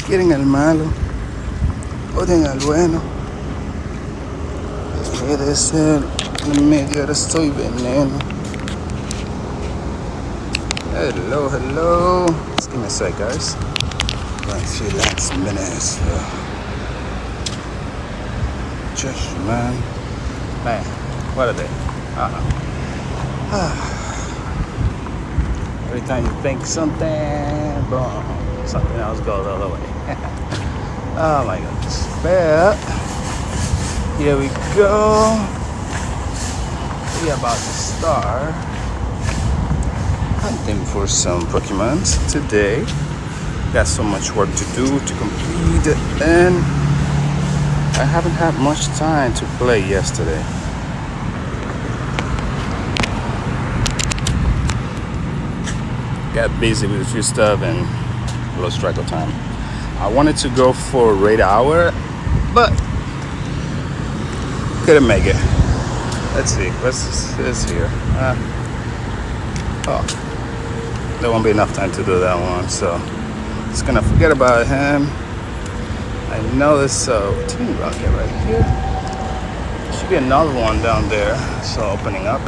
Quieren al malo, odian al bueno. Puede ser en medio ahora estoy veneno. Hello, hello. Just give me a sec, guys. Going through last minutes. Just man, what a day. Every time you think something, boom, something else goes the other way. Oh my goodness. But here we go. We're about to start hunting for some Pokemon today. Got so much work to do to complete, and I haven't had much time to play yesterday. Got busy with a few stuff and lost track of time. I wanted to go for raid hour, but couldn't make it. Let's see, what's this here? There won't be enough time to do that one, so just gonna forget about him. I know there's a team rocket right here. There should be another one down there, so opening up.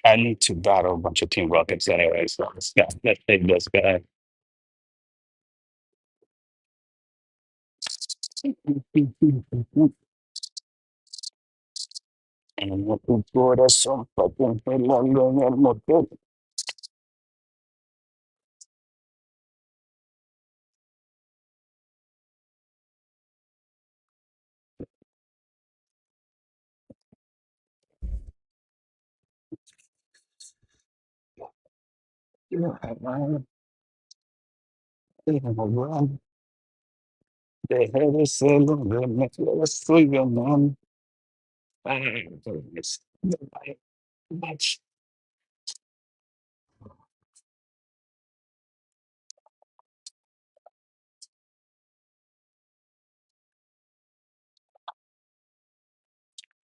I need to battle a bunch of team rockets anyway, so let's take this guy. And what we got is some fucking motor. The head is sailing, the neck is swinging on. Much.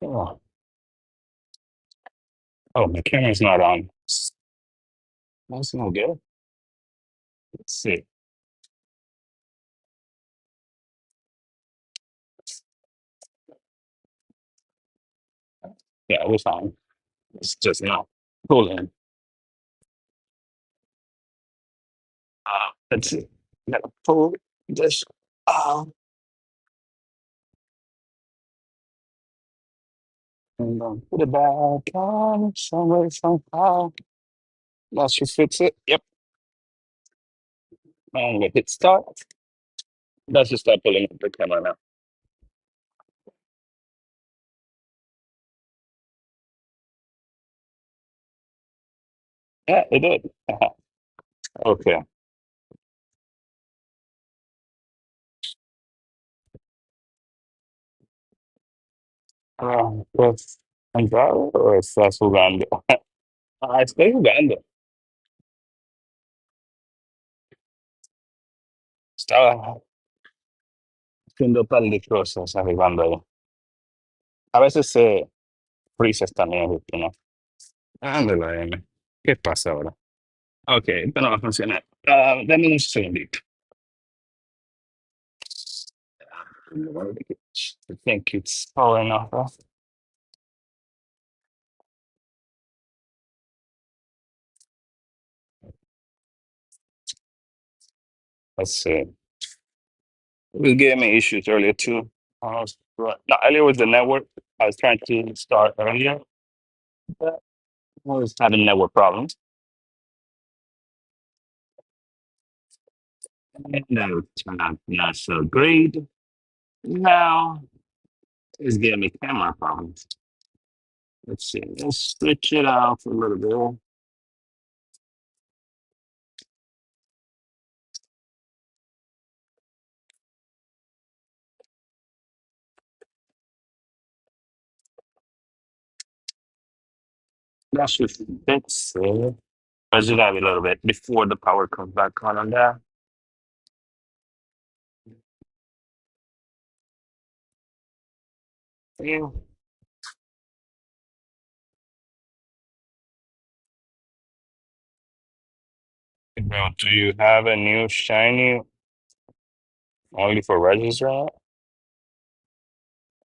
Oh, oh, my camera's not on. That's no good. Let's see. Yeah, we're fine. It's just not pulling. Let's see. Gotta pull this out and then put it back on somewhere, somehow. That should fix it. Yep. And we hit start. Let's just start pulling up the camera now. Yeah, it did. Okay. Pues entrado o estás jugando? Estoy jugando. Estaba haciendo un par de cosas arribando ahí. A veces se prisas también, ¿no? Ándale, M. ¿Qué pasa ahora? Ok, esto no va a funcionar. Dame un segundito. I think it's powering off. Let's see. It was giving me issues earlier too. No, earlier was the network. I was trying to start earlier, but I was having network problems. And that turned out not so great. Now it's giving me camera problems. Let's see. Let's switch it out for a little bit. That should fix it. But you got a little bit before the power comes back on that. Yeah. Bro, do you have a new shiny only for register?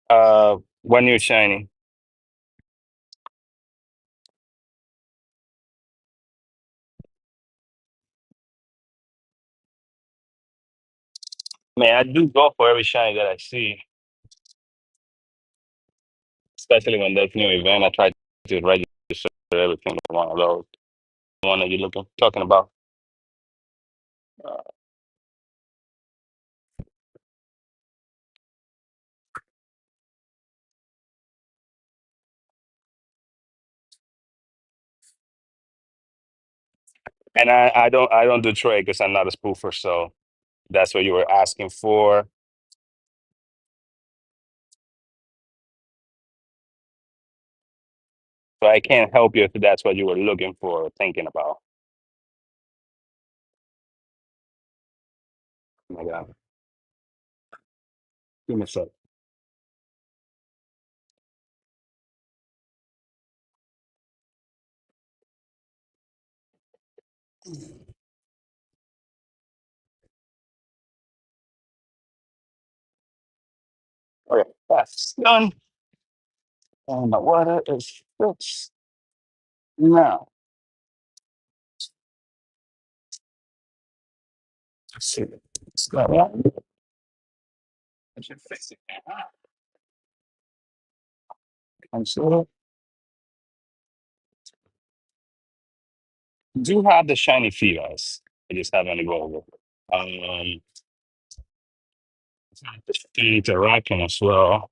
One new shiny. Man, I do go for every shiny that I see, especially when there's new event. I try to register everything for one of those. The one that you're talking about. Uh, and I don't do trade because I'm not a spoofer, so that's what you were asking for. So I can't help you if that's what you were looking for or thinking about. Oh my God. Give me a sec. Okay, that's done. And the water is fixed. Now, let's see. It's got one. I should fix it. I'm sure. Do have the shiny feelers. I just haven't evolved. Um, the shiny Terrakion as well.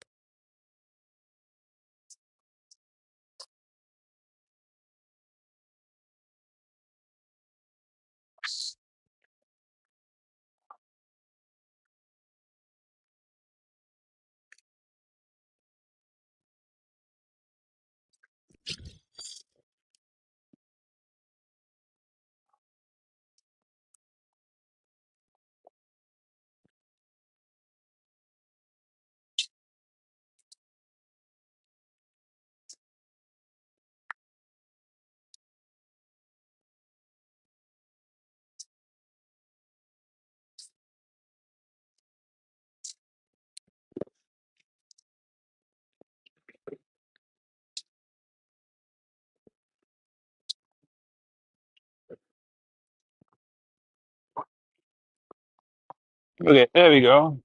Okay, there we go.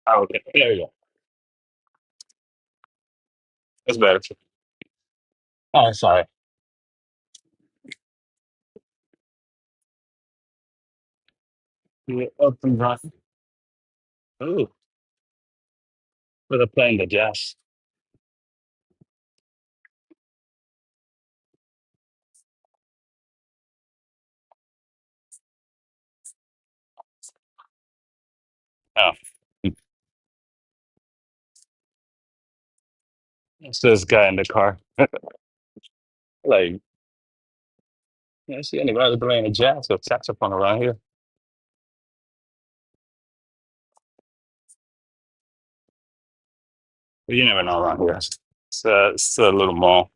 Okay, there we go. That's better. Oh, sorry. Yeah, up and right. Oh, for the playing the jazz. Oh, it's this guy in the car. Like, I see anybody playing the jazz or saxophone around here. But you never know around here. It's a little mall.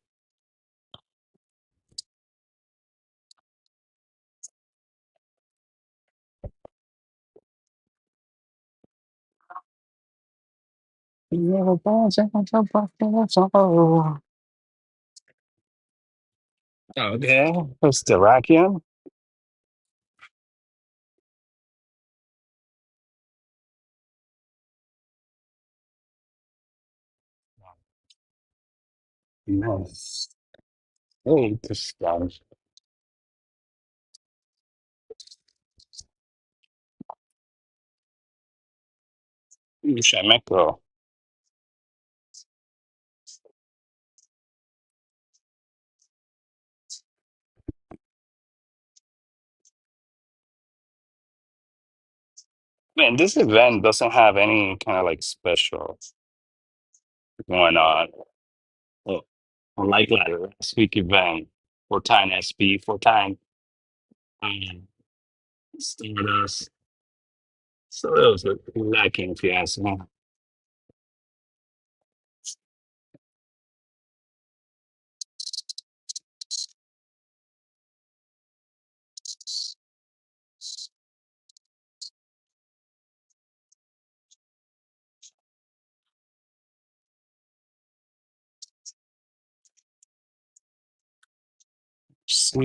Okay, it's Terrakion. Nice. Oh, this guy. Chamecco. Man, this event doesn't have any kind of like special going on. Oh, unlike like last week event, 4 time SP, 4 time um, Stardust. So it was lacking if you ask me. See,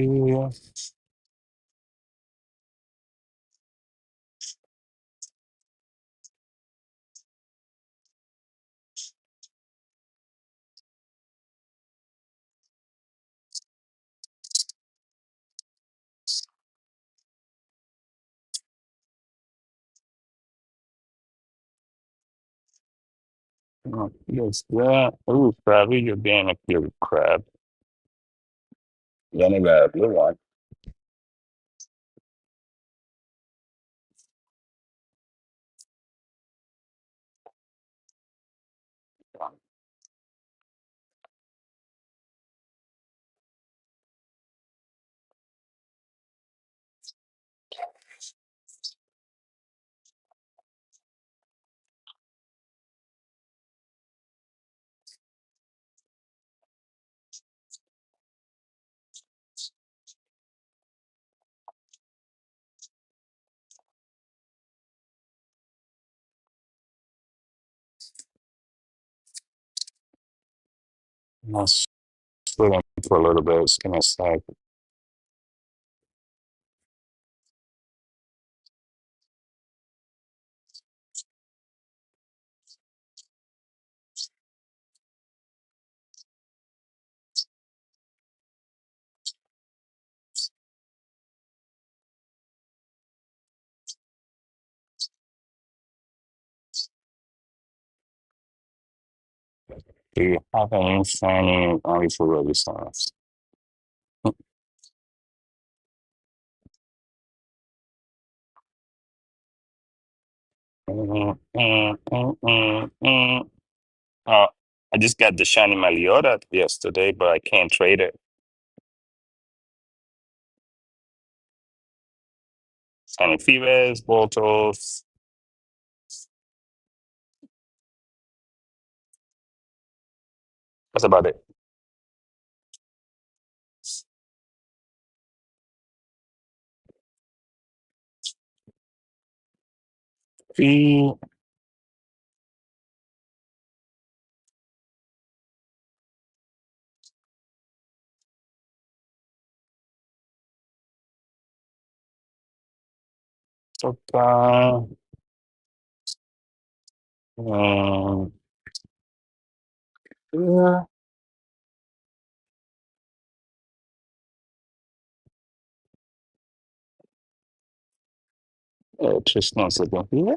yes, yeah. Ooh, crabby, you're being a cute crab. You only got a blue one. I'll split them for a little bit. It's gonna stack. Do you have any shiny only for really stars? Uh, I just got the shiny Maliota yesterday, but I can't trade it. Shiny Fevers, Voltos. That's about it. Fee, Toka, um, yeah, just 1 second here.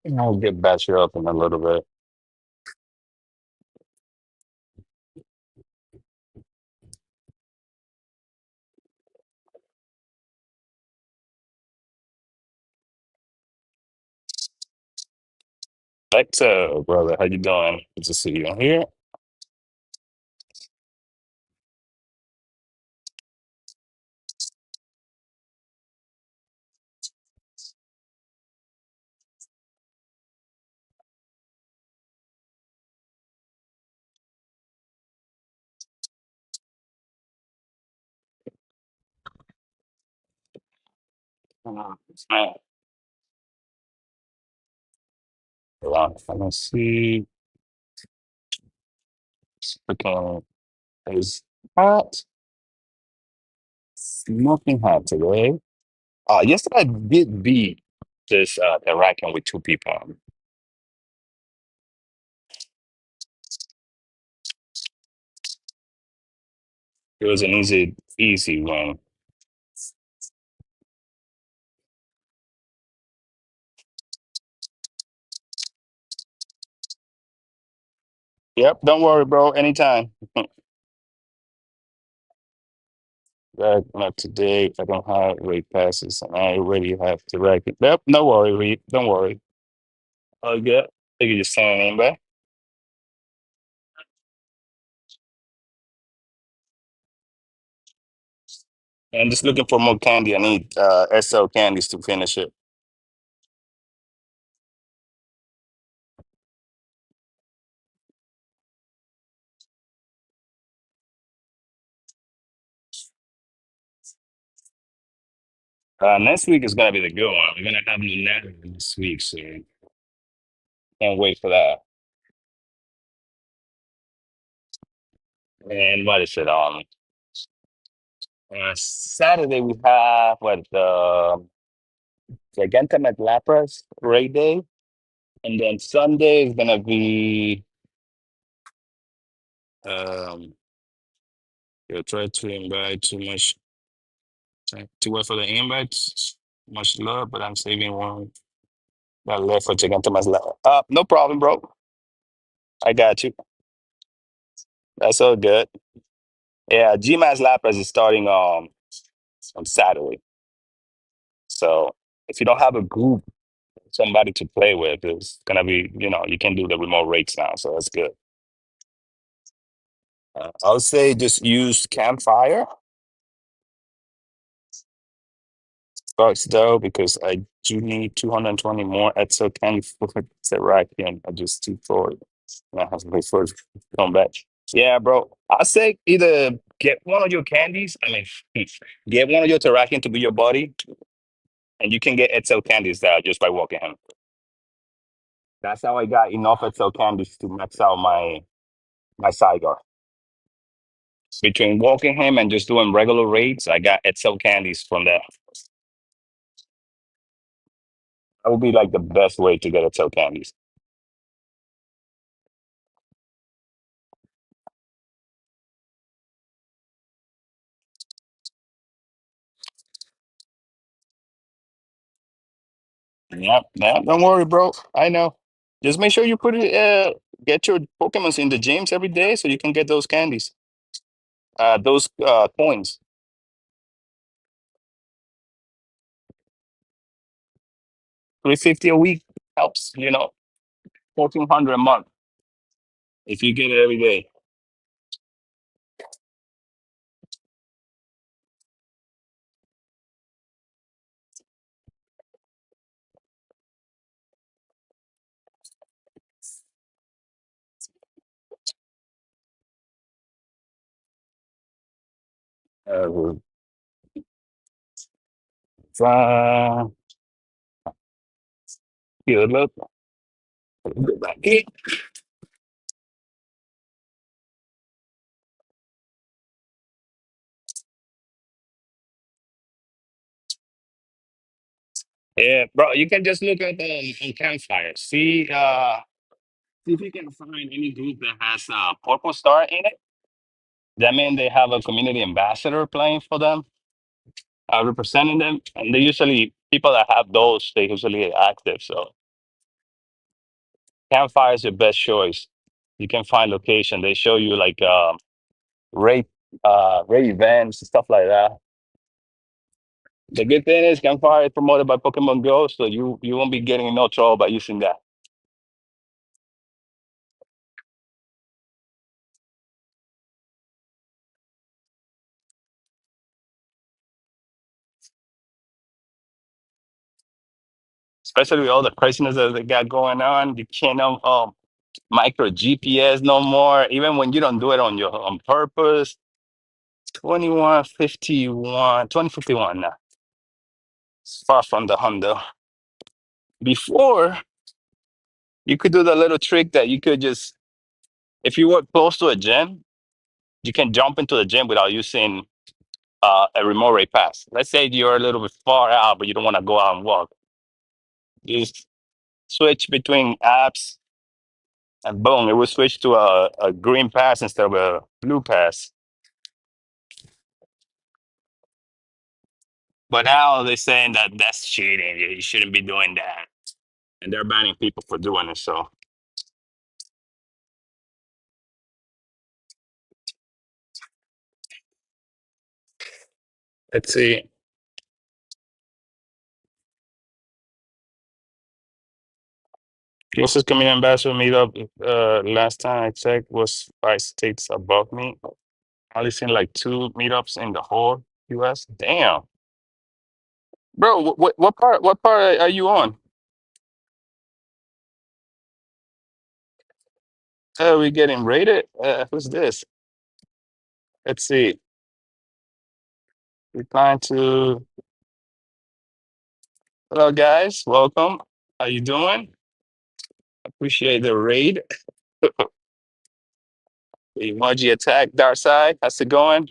And I'll get back you up in a little bit. Back to brother, how you doing? Good to see you here. Man, hold on. I don't see. Freaking is hot. Smoking hot today. Yesterday I did beat this Terrakion with 2 people. It was an easy one. Yep, don't worry, bro. Anytime. Not today. I don't have rate passes, and I already have to record. Yep, no worry, Reed. Don't worry. All good. You can just send an invite. And just looking for more candy. I need SL candies to finish it. Next week is gonna be the good one. We're gonna have Lunetta this week, so can't wait for that. And what is it on? Saturday we have what the Gigantamax Lapras Ray Day, and then Sunday is gonna be um. You try to invite too much to wait for the invites. Much love, but I'm saving one that left for Gigantamax Lapras. No problem, bro. I got you. That's all good. Yeah, GMAS Lapras is starting on Saturday. So if you don't have a group, somebody to play with, it's gonna be, you can do the remote rates now, so that's good. I would say just use Campfire first though, because I do need 220 more Etzo candy for Terrakion. I just too forward. I have to wait for it to come back. Yeah, bro. I say either get one of your candies. I mean, get one of your Terrakion to be your buddy, and you can get Etzo candies there just by walking him. That's how I got enough Etzo candies to max out my Saigar. Between walking him and just doing regular raids, I got Etzel candies from there. That would be like the best way to get Etzel candies. Yep, yeah, don't worry, bro. I know. Just make sure you put it, get your Pokemons in the gyms every day so you can get those candies, those coins. 350 a week helps, 1400 a month if you get it every day. Uh, uh, Good luck. Go back in. Yeah, bro, you can just look at on Campfire. See if you can find any group that has a purple star in it. That means they have a community ambassador playing for them, representing them. And they usually, people that have those, they usually are active. So Campfire is your best choice. You can find location. They show you like rate rate events, stuff like that. The good thing is Campfire is promoted by Pokemon Go, so you won't be getting in no trouble by using that. Especially with all the craziness that they got going on. You can't micro GPS no more, even when you don't do it on purpose. 2151, 2051 now. It's far from the Hundo. Before, you could do the little trick that you could just, if you were close to a gym, you can jump into the gym without using a remote rate pass. Let's say you're a little bit far out, but you don't want to go out and walk. You just switch between apps, and boom, it will switch to a green pass instead of a blue pass. But now they're saying that that's cheating. You shouldn't be doing that, and they're banning people for doing it. So let's see. Closest community ambassador meetup last time I checked was 5 states above me. I only seen like 2 meetups in the whole U.S. Damn, bro, what part? What part are you on? We getting rated? Who's this? Let's see. Replying to hello guys, welcome. How you doing? Appreciate the raid. The emoji attack, Dark Side. How's it going?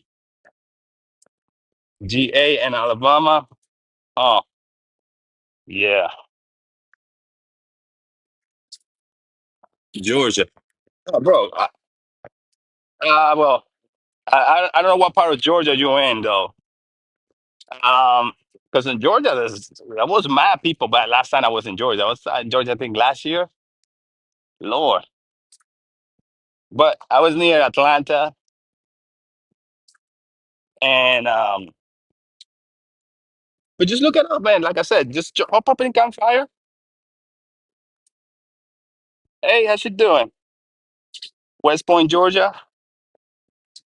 GA and Alabama. Oh yeah, Georgia. Oh, bro. Well, I don't know what part of Georgia you're in though. Because in Georgia, there was mad people. But last time I was in Georgia, I was in Georgia, I think last year. Lord, but I was near Atlanta, and but just look it up, man. Like I said, just hop up in campfire. Hey, how you doing? West Point, Georgia.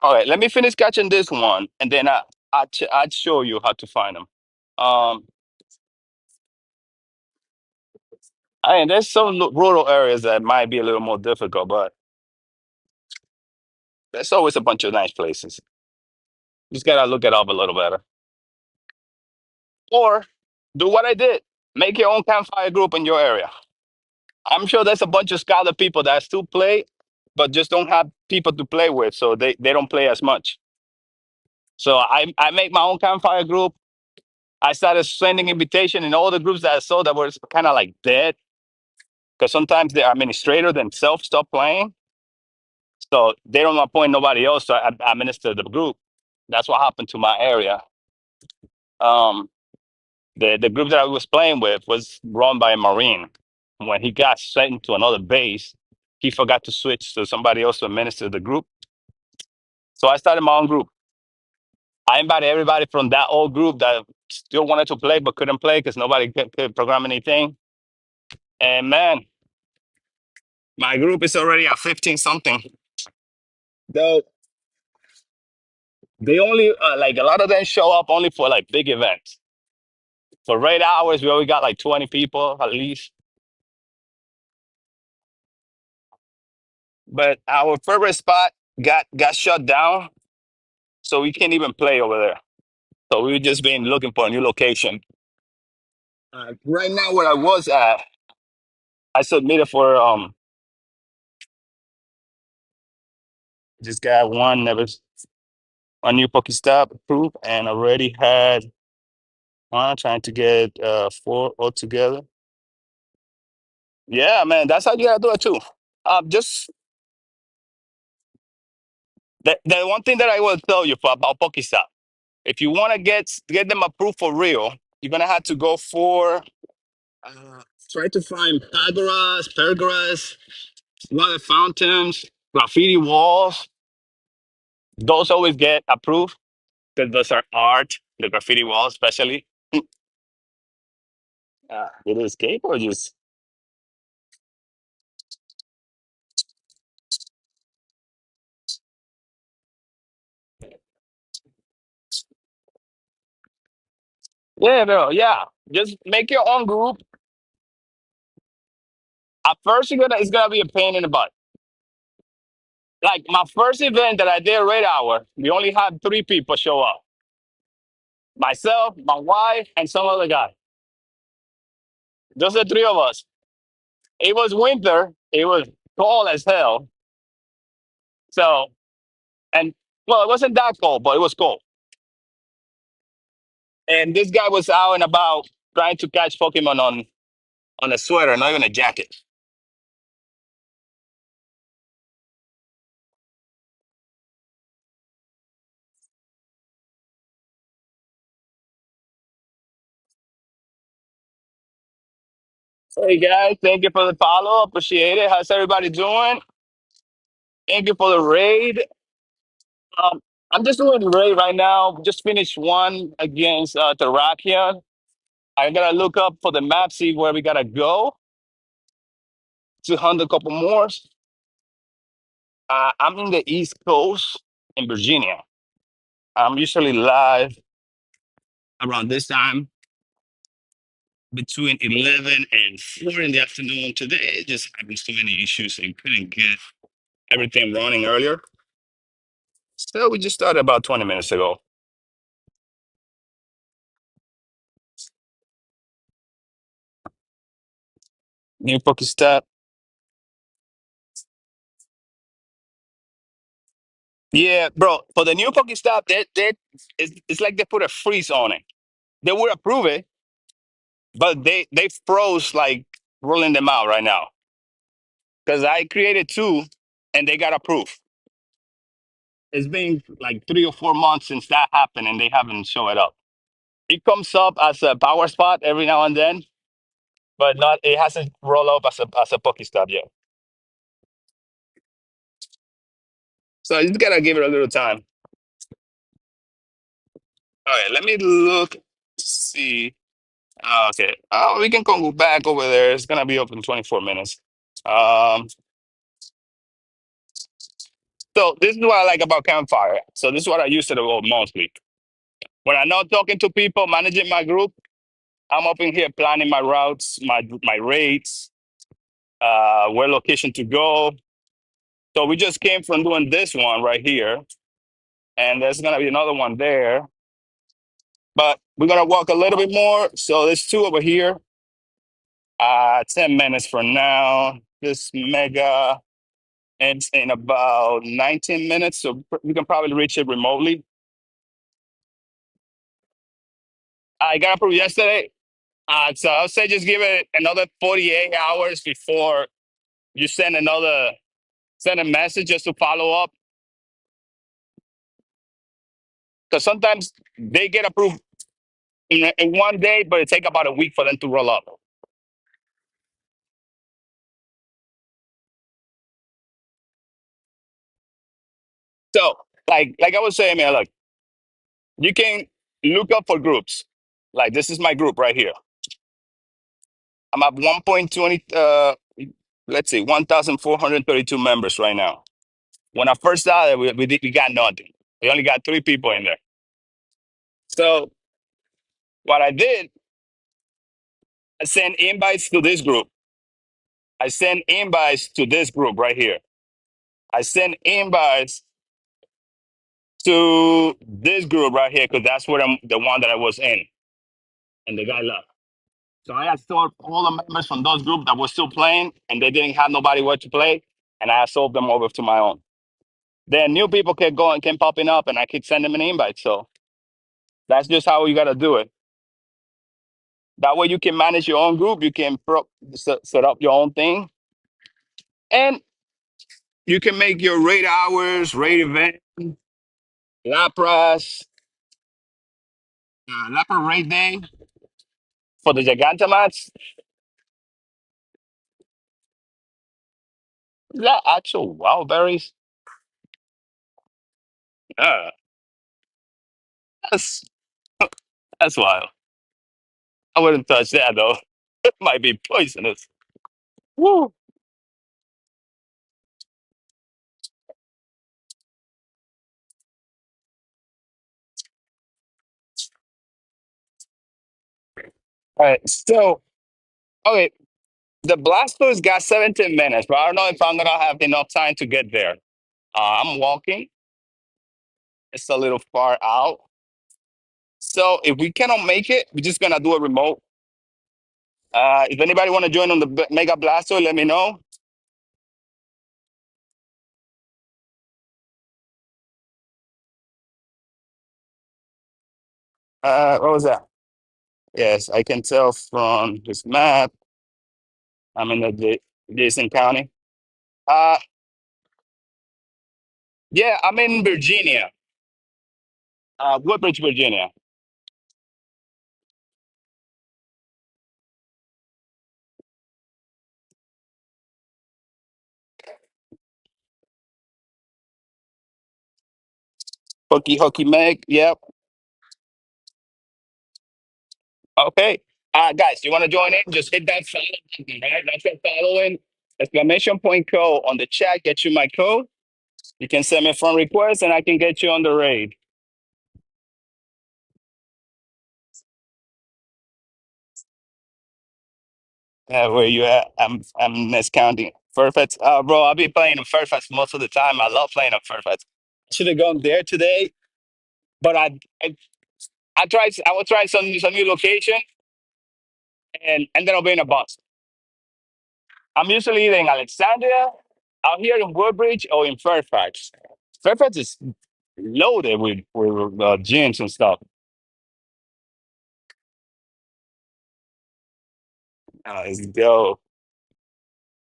All right, let me finish catching this one, and then I'd show you how to find them. Um, I mean, there's some rural areas that might be a little more difficult, but there's always a bunch of nice places. Just gotta look it up a little better, or do what I did: make your own campfire group in your area. I'm sure there's a bunch of scholar people that still play, but just don't have people to play with, so they don't play as much. So I make my own campfire group. I started sending invitation in all the groups that I saw that were kind of like dead, because sometimes the administrator themselves stop playing, so they don't appoint nobody else to administer the group. That's what happened to my area. Um, the group that I was playing with was run by a Marine. When he got sent to another base, he forgot to switch to somebody else to administer the group. So I started my own group. I invited everybody from that old group that still wanted to play but couldn't play because nobody could program anything. And man, my group is already at 15 something. Though they only like a lot of them show up only for like big events. For raid hours, we only got like 20 people at least. But our favorite spot got shut down, so we can't even play over there. So we've just been looking for a new location. Right now, where I was at, I submitted for just got one new Pokestop approved, and already had one trying to get 4 altogether. Yeah, man, that's how you gotta do it too. Just the one thing that I will tell you about Pokestop, if you want to get them approved for real, you're gonna have to go for try to find pergolas, water fountains, graffiti walls. Those always get approved because those are art. The graffiti walls, especially. It is escape or just yeah, bro. Yeah, just make your own group. At first, it's gonna be a pain in the butt. Like my first event that I did Red Hour, we only had 3 people show up: myself, my wife, and some other guy. Just the 3 of us. It was winter. It was cold as hell. So and well, it wasn't that cold, but it was cold. And this guy was out and about trying to catch Pokemon on a sweater, not even a jacket. Hey guys, thank you for the follow. Appreciate it. How's everybody doing? Thank you for the raid. Um, I'm just doing the raid right now. Just finished one against Terrakion. I gotta look up for the map, see where we gotta go to hunt a couple more. I'm in the East Coast in Virginia. I'm usually live around this time between 11 and 4 in the afternoon. Today, it just having so many issues and couldn't get everything running earlier. So we just started about 20 minutes ago. New Pokestop. Yeah, bro. For the new Pokestop, it's like they put a freeze on it. They would approve it, but they froze like rolling them out right now. Because I created two and they got approved. It's been like 3 or 4 months since that happened and they haven't shown it up. It comes up as a power spot every now and then, but not it hasn't rolled up as a Pokestop yet. So you just gotta give it a little time. All right, let me look to see. Okay. Oh, we can go back over there. It's gonna be open 24 minutes. Um, so this is what I like about Campfire. So this is what I use to the mostly. When I'm not talking to people, managing my group, I'm up in here planning my routes, my rates, where location to go. So we just came from doing this one right here, and there's gonna be another one there. But we're gonna walk a little bit more. So there's two over here. 10 minutes from now. This mega ends in about 19 minutes, so we can probably reach it remotely. I got approved yesterday. So I'll say just give it another 48 hours before you send a message just to follow up. Because sometimes they get approved in 1 day, but it take about a week for them to roll up. So, like I was saying, man, look, you can look up for groups. Like this is my group right here. I'm at 1.20. Let's see, 1,432 members right now. When I first started, we got nothing. We only got 3 people in there. So what I did, I sent invites to this group. I sent invites to this group right here. I sent invites to this group right here because that's where the one that I was in, and the guy left. So I absorbed all the members from those groups that were still playing, and they didn't have nobody where to play, and I absorbed them over to my own. Then new people kept going, kept popping up, and I keep sending them an invite. So that's just how you got to do it. That way you can manage your own group. You can set up your own thing. And you can make your raid hours, raid event, Lapras, Lapra raid day for the Gigantamax. Is that actual wild berries? Uh, that's, that's wild. I wouldn't touch that though. It might be poisonous. Woo. All right. So, okay. The Blastoise got 17 minutes, but I don't know if I'm going to have enough time to get there. I'm walking. It's a little far out. So if we cannot make it, we're just gonna do a remote. If anybody want to join on the Mega Blastoise, let me know. What was that? Yes, I can tell from this map. I'm in the Jason County. Uh, yeah, I'm in Virginia, Woodbridge, Virginia. Hooky Hooky Meg. Yep. Okay. Guys, you want to join in? Just hit that follow button, right? That's your following. Exclamation point code on the chat. Get you my code. You can send me a friend request and I can get you on the raid. Where you at? I'm miscounting. Perfect. Bro, I'll be playing in Fairfax most of the time. I love playing on Fairfax. Should have gone there today, but I was trying some new location and ended up being a bust. I'm usually either in Alexandria, out here in Woodbridge, or in Fairfax. Fairfax is loaded with gyms and stuff. It's dope.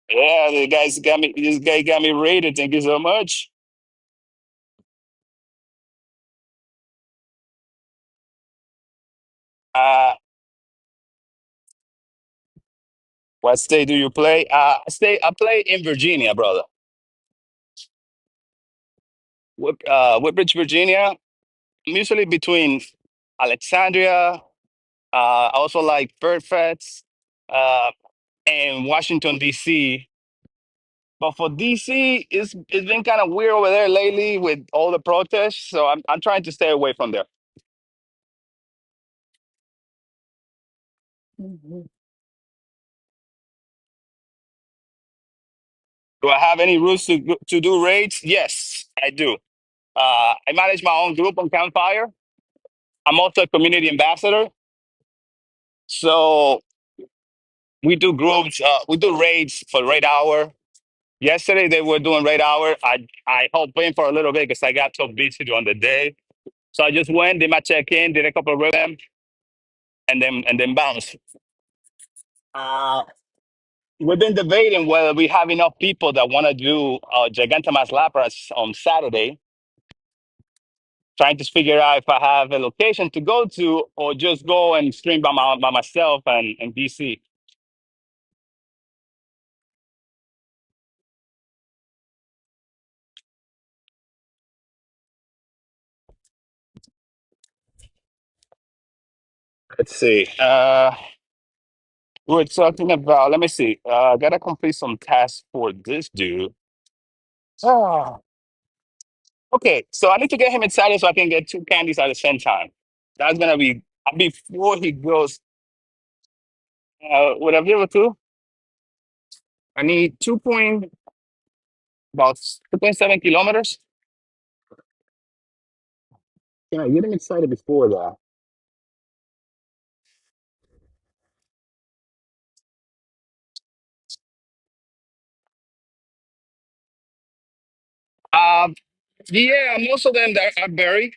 Yeah, the guys got me. This guy got me rated. Thank you so much. Uh, what state do you play? I play in Virginia, brother. Woodbridge, Virginia. I'm usually between Alexandria. I also like Fairfax, uh, and Washington D.C. But for DC, it's been kind of weird over there lately with all the protests. So I'm trying to stay away from there. Mhm. Do I have any rules to do raids? Yes, I do. I manage my own group on Campfire. I'm also a community ambassador. So we do groups. We do raids for raid hour. Yesterday they were doing raid hour. I helped in for a little bit because I got so busy during the day. So I just went, did my check in, did a couple of them, and then bounced. Uh, we've been debating whether we have enough people that want to do Gigantomas Lapras on Saturday, trying to figure out if I have a location to go to or just go and stream by myself and DC. Let's see. We are talking about, let me see. I got to complete some tasks for this dude. Ah, okay, so I need to get him excited so I can get two candies at the same time. That's going to be before he goes. Would I be able to? I need about 2.7 kilometers. Can I get him excited before that? Um, yeah, most of them that are buried.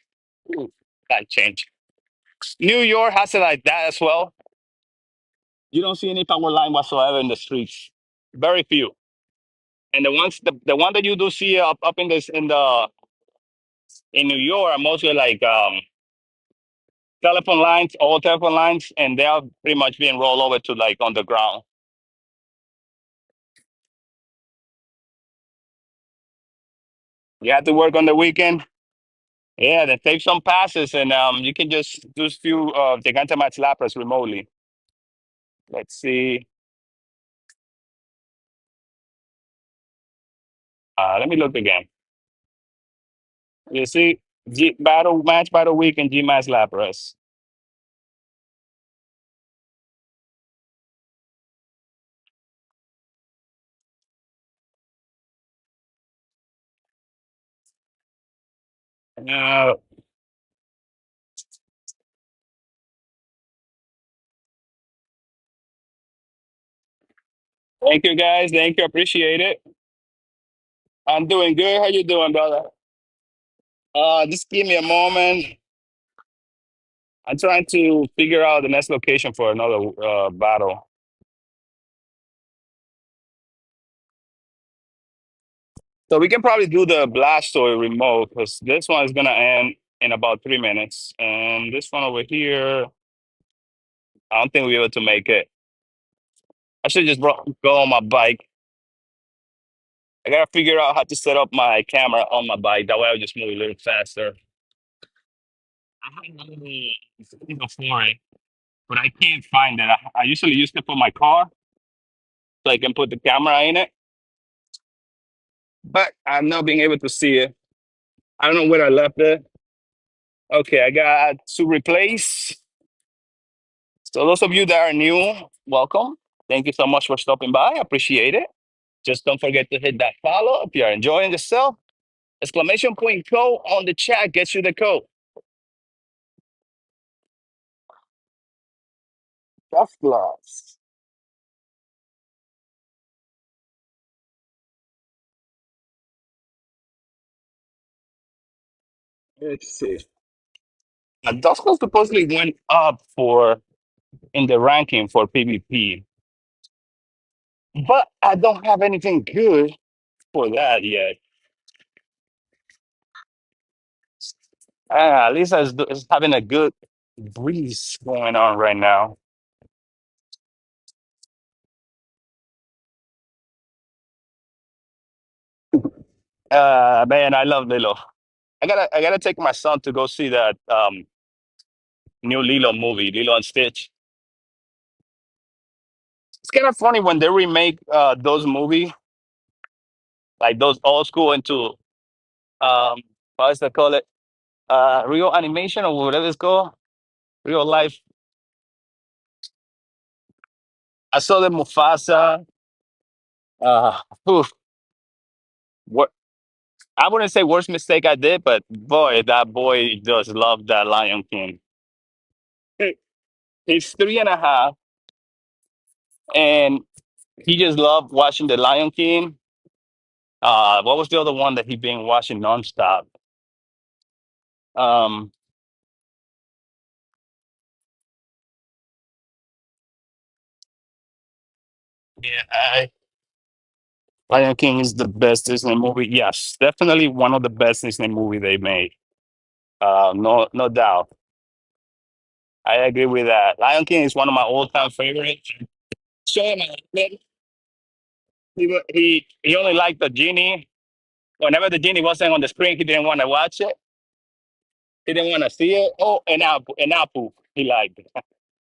Ooh, that changed. New York has it like that as well. You don't see any power line whatsoever in the streets. Very few. And the one that you do see up in this in New York are mostly like telephone lines, old telephone lines, and they are pretty much being rolled over to like underground. You have to work on the weekend. Yeah, then take some passes and you can just do a few Giganta Match Lapras remotely. Let's see. Let me look again. You see, battle match battle week and GMAS Lapras. Uh, Thank you guys. Thank you. Appreciate it. I'm doing good. How you doing, brother? Just give me a moment. I'm trying to figure out the next location for another battle. So we can probably do the Blastoise remote because this one is gonna end in about 3 minutes, and this one over here, I don't think we'll be able to make it. I should just go on my bike. I gotta figure out how to set up my camera on my bike. That way I'll just move a little faster. I have something before it, but I can't find it. I usually use it for my car, so I can put the camera in it, but I'm not being able to see it. I don't know where I left it. Okay, I got to replace. So those of you that are new, welcome. Thank you so much for stopping by. I appreciate it. Just don't forget to hit that follow if you're enjoying yourself. Exclamation point code on the chat gets you the code. Tough gloves. Let's see. Now, Duskle supposedly went up for in the ranking for PvP, but I don't have anything good for that yet. At least it's having a good breeze going on right now. Man, I love Lilo. I gotta take my son to go see that new Lilo movie, Lilo and Stitch. It's kind of funny when they remake those movies, like those old school into um how does they call it? Real animation or whatever it's called. Real life. I saw the Mufasa. Uh oof, what I wouldn't say worst mistake I did, but boy, that boy does love that Lion King. He's 3.5, and he just loved watching the Lion King. What was the other one that he been watching nonstop? Um, yeah, Lion King is the best Disney movie. Yes, definitely one of the best Disney movie they made. No doubt. I agree with that. Lion King is one of my all-time favorites. Show him a little. He only liked the genie. Whenever the genie wasn't on the screen, he didn't want to watch it. He didn't want to see it. Oh, an apple. He liked it.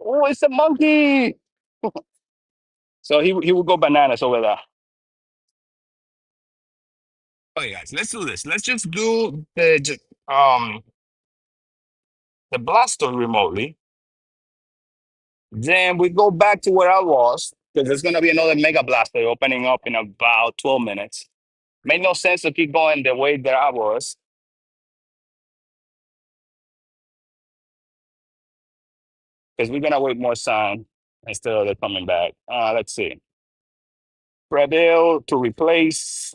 Oh, it's a monkey. So he would go bananas over that. Okay, guys, let's do this. Let's just do the Blastoise remotely. Then we go back to where I was because there's gonna be another Mega Blastoise opening up in about 12 minutes. Made no sense to keep going the way that I was because we're gonna wait more time instead of they coming back. Let's see. Prevail to replace.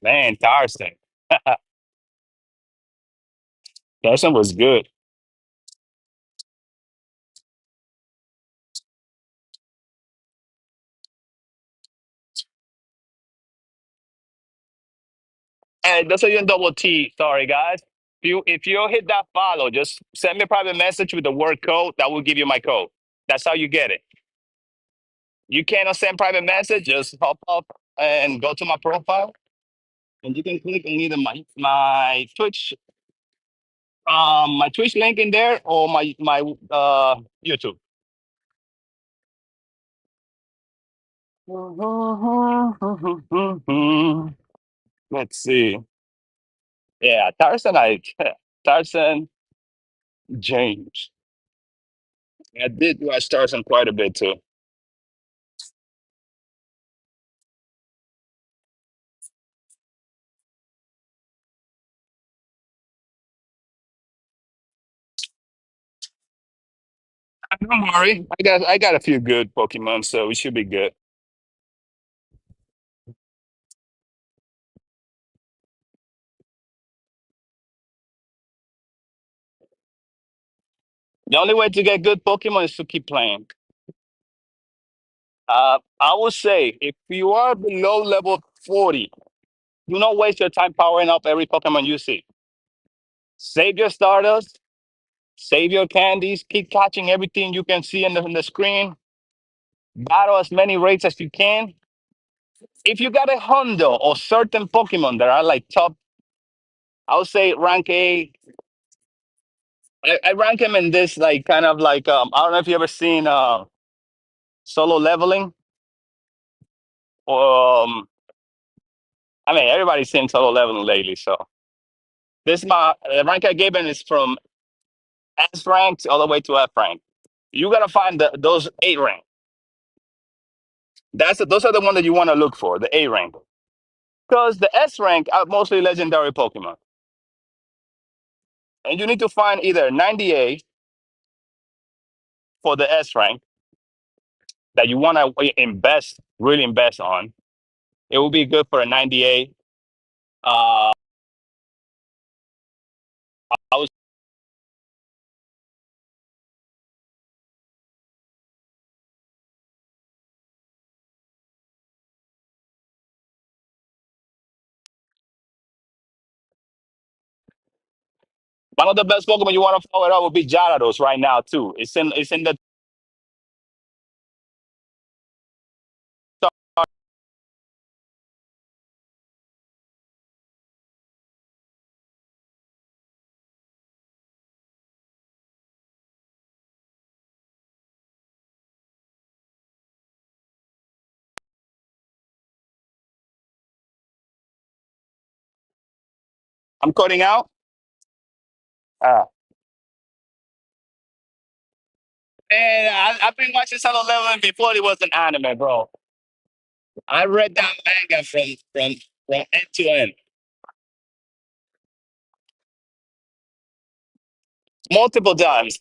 Man, Tarzan. Tarzan was good. And that's you double T. Sorry, guys. If you hit that follow, just send me a private message with the word code. That will give you my code. That's how you get it. You cannot send private message. Just hop up and go to my profile, and you can click on either my Twitch link in there or my YouTube. Let's see. Yeah, Tarzan. Tarzan James. I did watch Tarzan quite a bit too. Don't worry. I got a few good Pokemon, so we should be good. The only way to get good Pokemon is to keep playing. I would say if you are below level 40, do not waste your time powering up every Pokemon you see. Save your Stardust, save your candies, keep catching everything you can see in the screen, battle as many raids as you can, if you got a Hundo or certain Pokemon that are like top, I would say rank A. I rank them in this like kind of like I don't know if you ever seen solo leveling or I mean everybody's seen solo leveling lately. So this my the rank I gave him is from S rank all the way to F rank. You gotta find those A rank. Those are the one that you want to look for, the A rank, because the S rank are mostly legendary Pokemon, and you need to find either 90A for the S rank that you want to invest, really invest on. It will be good for a 90A. I was one of the best Pokemon you want to follow it up would be Gyarados right now too. It's in the I'm cutting out. Uh, and I've been watching Solo Leveling before it was an anime, bro. I read that manga from end to end multiple times.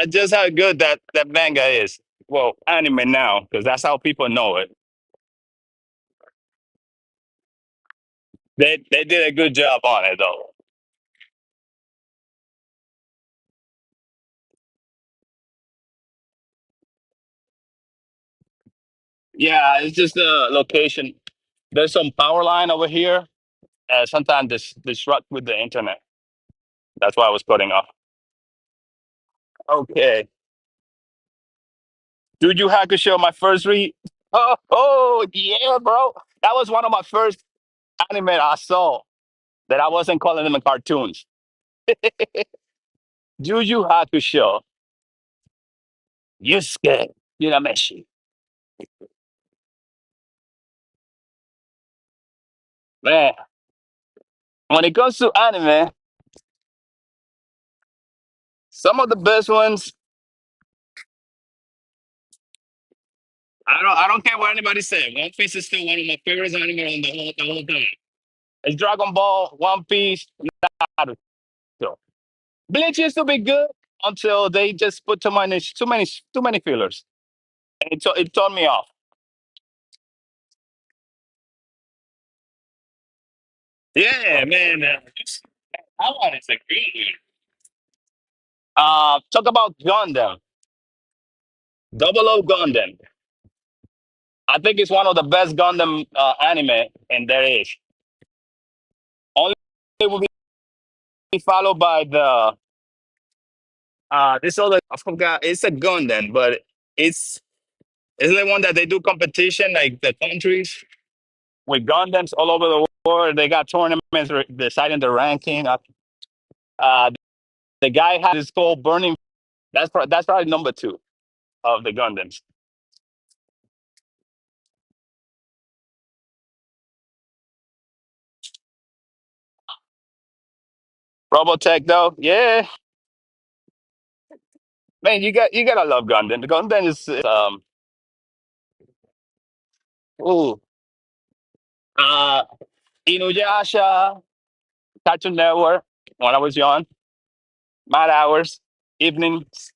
Just how good that manga is. Well, anime now, because that's how people know it. They did a good job on it though. Yeah, it's just the location. There's some power line over here. Sometimes disrupt with the internet. That's why I was cutting off. Okay. Dude, you had to show my first read. Oh, yeah, bro. That was one of my first anime I saw that I wasn't calling them in cartoons. Juju Hakusho, Yusuke Urameshi. Man, when it comes to anime, some of the best ones, I don't care what anybody says. One Piece is still one of my favorite anime on the whole time. It's Dragon Ball, One Piece, Naruto. Bleach used to be good until they just put too many fillers. And it turned me off. Yeah, man. I wanted to agree. Talk about Gundam, Double O Gundam. I think it's one of the best Gundam anime, and there is. Only will be followed by the this other. I forgot. It's a Gundam, but it's it's the one that they do competition like the countries with Gundams all over the world. They got tournaments deciding the ranking. Uh, the guy had his skull burning. That's probably number two of the Gundams. Robotech though, yeah, man, you gotta love Gundam. The Gundam is ooh uh Inuyasha, Cartoon Network when I was young, mad hours, evenings,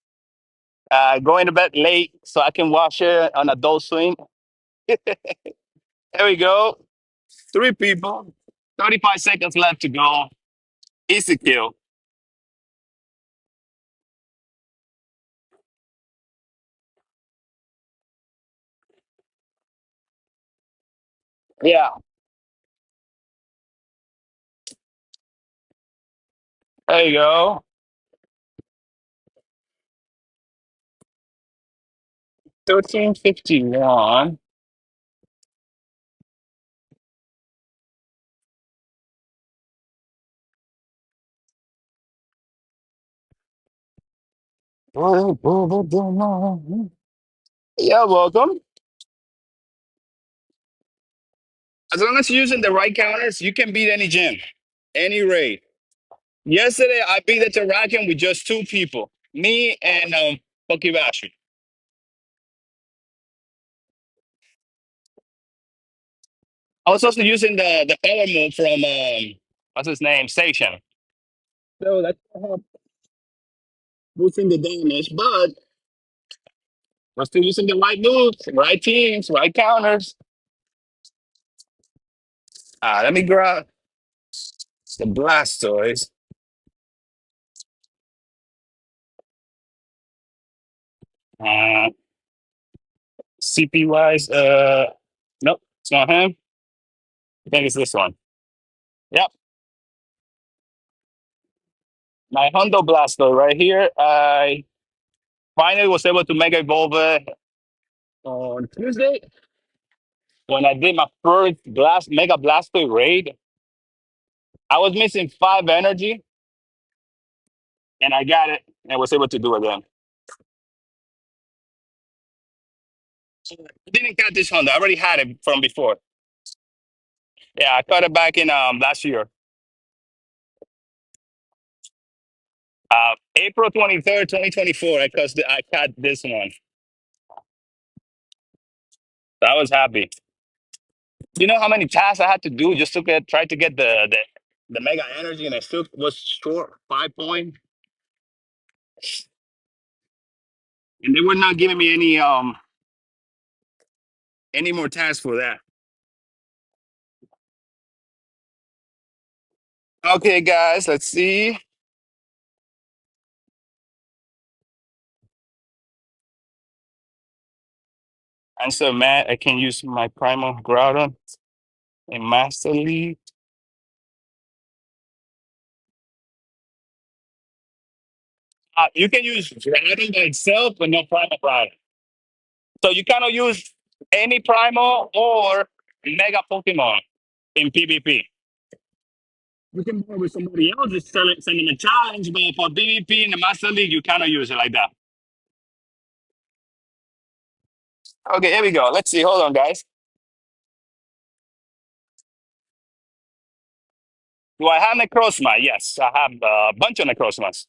going to bed late so I can watch it on Adult Swim. There we go. Three people, 35 seconds left to go. Easy kill. Yeah, there you go. 1351. Yeah, welcome. As long as you're using the right counters, you can beat any gym, any raid. Yesterday, I beat the Terrakion with just two people, me and Pokebashi. I was also using the power move from what's his name, Station. So that's boosting the damage, but we're still using the right moves, right teams, right counters. Let me grab the Blastoise. Uh, CP wise, nope, it's not him. I think it's this one. Yep, my Hundo Blastoise right here. I finally was able to mega evolve it on Tuesday when I did my first Mega Blastoise raid. I was missing 5 energy, and I got it and was able to do it again. I didn't catch this Honda. I already had it from before. Yeah, I caught it back in last year. April 23rd, 2024, I caught this one. So I was happy. You know how many tasks I had to do just to try to get the mega energy, and I still was short 5 point. And they were not giving me any more tasks for that. Okay, guys, let's see. I'm so mad I can use my Primal Groudon in Master League. You can use Groudon by itself, but no Primal Groudon. So you cannot use any Primal or Mega Pokemon in PvP. You can play with somebody else, just send them a challenge, but for PvP in the Master League, you cannot use it like that. Okay, here we go. Let's see. Hold on, guys. Do I have Necrozma? Yes, I have a bunch of Necrozmas.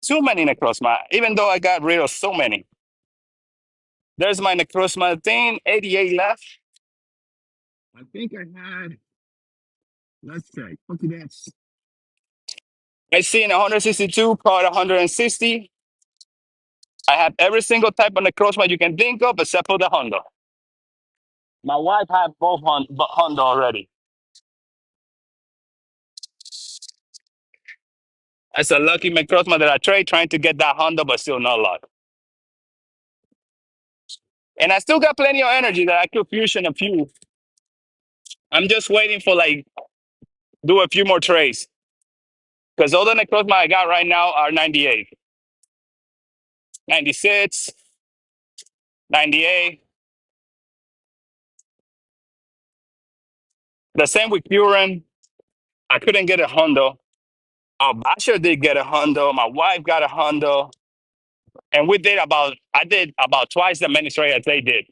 Too many Necrozma, even though I got rid of so many. There's my Necrozma thing, 88 left. I think I had, let's check. Okay, that's. I see in 162, part 160. I have every single type of Necrozma you can think of except for the Hundo. My wife had both Hundo already. That's a lucky Necrozma that I trade trying to get that Hundo, but still not luck. And I still got plenty of energy that I could fusion a few. I'm just waiting for do a few more trades. Because all the Necrozma I got right now are 98, 96, 98. The same with Purin. I couldn't get a Hundo. Basher did get a Hundo. My wife got a Hundo. And I did about twice the many trades as they did.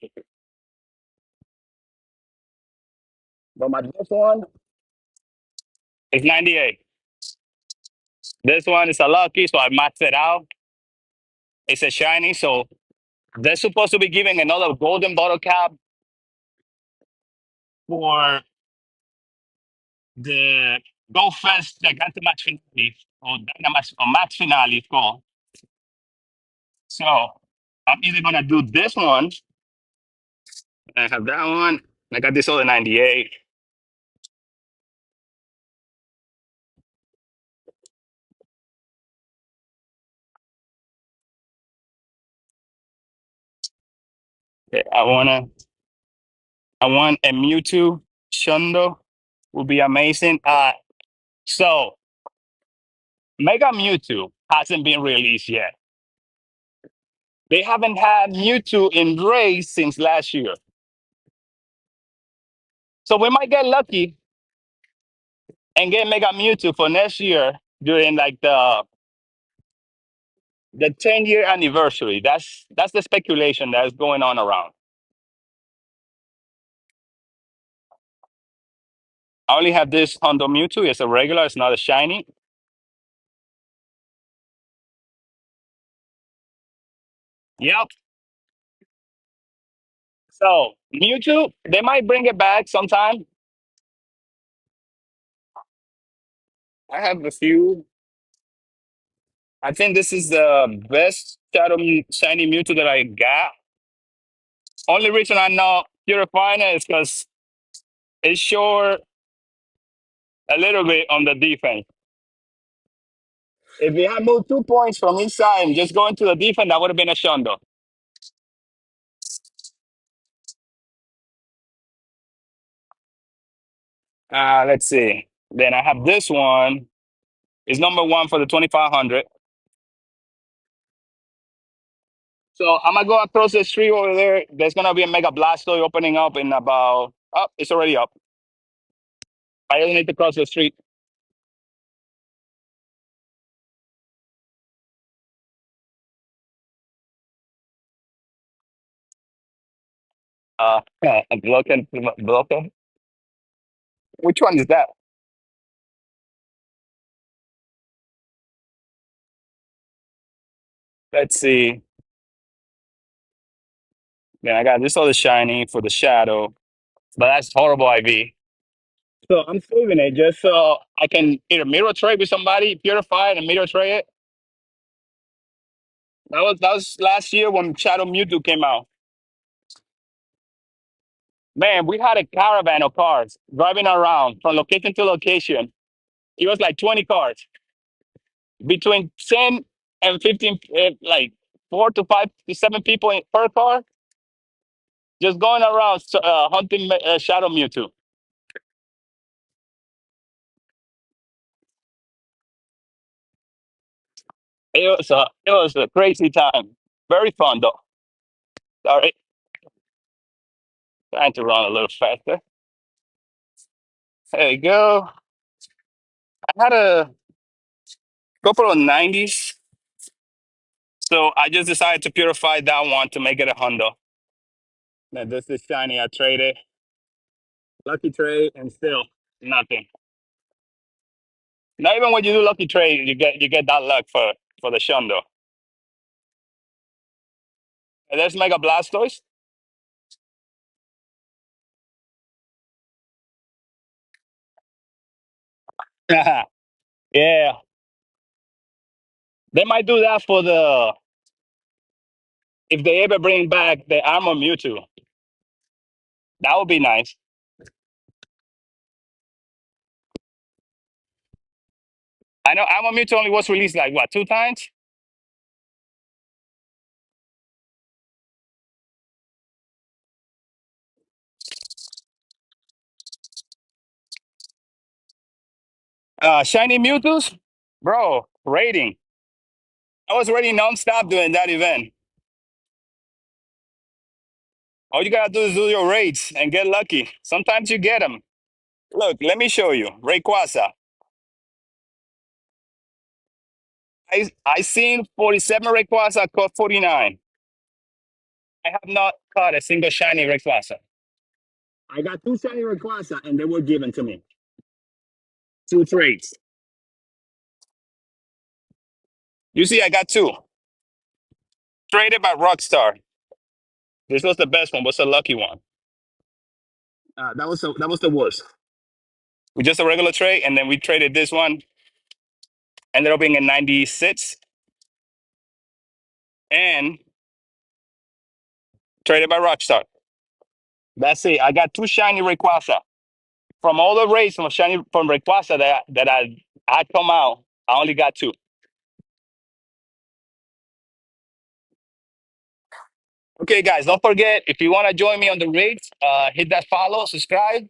But my best one is 98. This one is a lucky, so I maxed it out. It's a shiny, so they're supposed to be giving another golden bottle cap for the Go Fest, the Ganta Match Finale, or Dynamax or Match Finale, it's called. So I'm either gonna do this one. I have that one. I got this other 98. Okay, I want a Mewtwo Shundo. Would be amazing. So Mega Mewtwo hasn't been released yet. They haven't had Mewtwo in race since last year. So we might get lucky and get Mega Mewtwo for next year during like the 10-year anniversary. That's the speculation that's going on around. I only have this Hundo Mewtwo. It's a regular. It's not a shiny. Yep. So Mewtwo, they might bring it back sometime. I have a few. I think this is the best shiny Mewtwo that I got. Only reason I know purifying it is because it's short a little bit on the defense. If we had moved 2 points from each side and just going to the defense, that would have been a shundo. Let's see. Then I have this one. It's number one for the 2500. So I'm gonna go across the street over there. There's gonna be a Mega Blastoise opening up in about. Oh, it's already up. I just need to cross the street. Broken. Which one is that? Let's see. Then I got this other shiny for the shadow, but that's horrible IV. So I'm saving it just so I can either mirror trade with somebody, purify it, and mirror trade it. That was last year when Shadow Mewtwo came out. Man, we had a caravan of cars driving around from location to location. It was like 20 cars, between 10 and 15, like 4 to 5 to 7 people per car, just going around hunting Shadow Mewtwo. It was a crazy time. Very fun though. Sorry, trying to run a little faster. There you go. I had a couple of 90s, so I just decided to purify that one to make it a Hundo. Now this is shiny. I traded. Lucky trade and still nothing. Not even when you do lucky trade, you get that luck for the Shundo. And there's Mega Blastoise. Yeah, they might do that for the if they ever bring back the Armor Mewtwo. That would be nice. I know Armor Mewtwo only was released like what 2 times. Shiny Mewtwo's, bro, rating. I was rating nonstop during that event. All you gotta do is do your raids and get lucky. Sometimes you get them. Look, let me show you. Rayquaza. I seen 47 Rayquaza caught 49. I have not caught a single shiny Rayquaza. I got two shiny Rayquaza and they were given to me. Two trades. You see, I got two. Traded by Rockstar. This was the best one. What's the lucky one? That was the worst. We just a regular trade, and then we traded this one. Ended up being a 96, and traded by Rockstar. That's it. I got two shiny Rayquaza. From all the raids from Rayquaza that I had come out, I only got two. Okay, guys, don't forget if you want to join me on the raids, hit that follow, subscribe.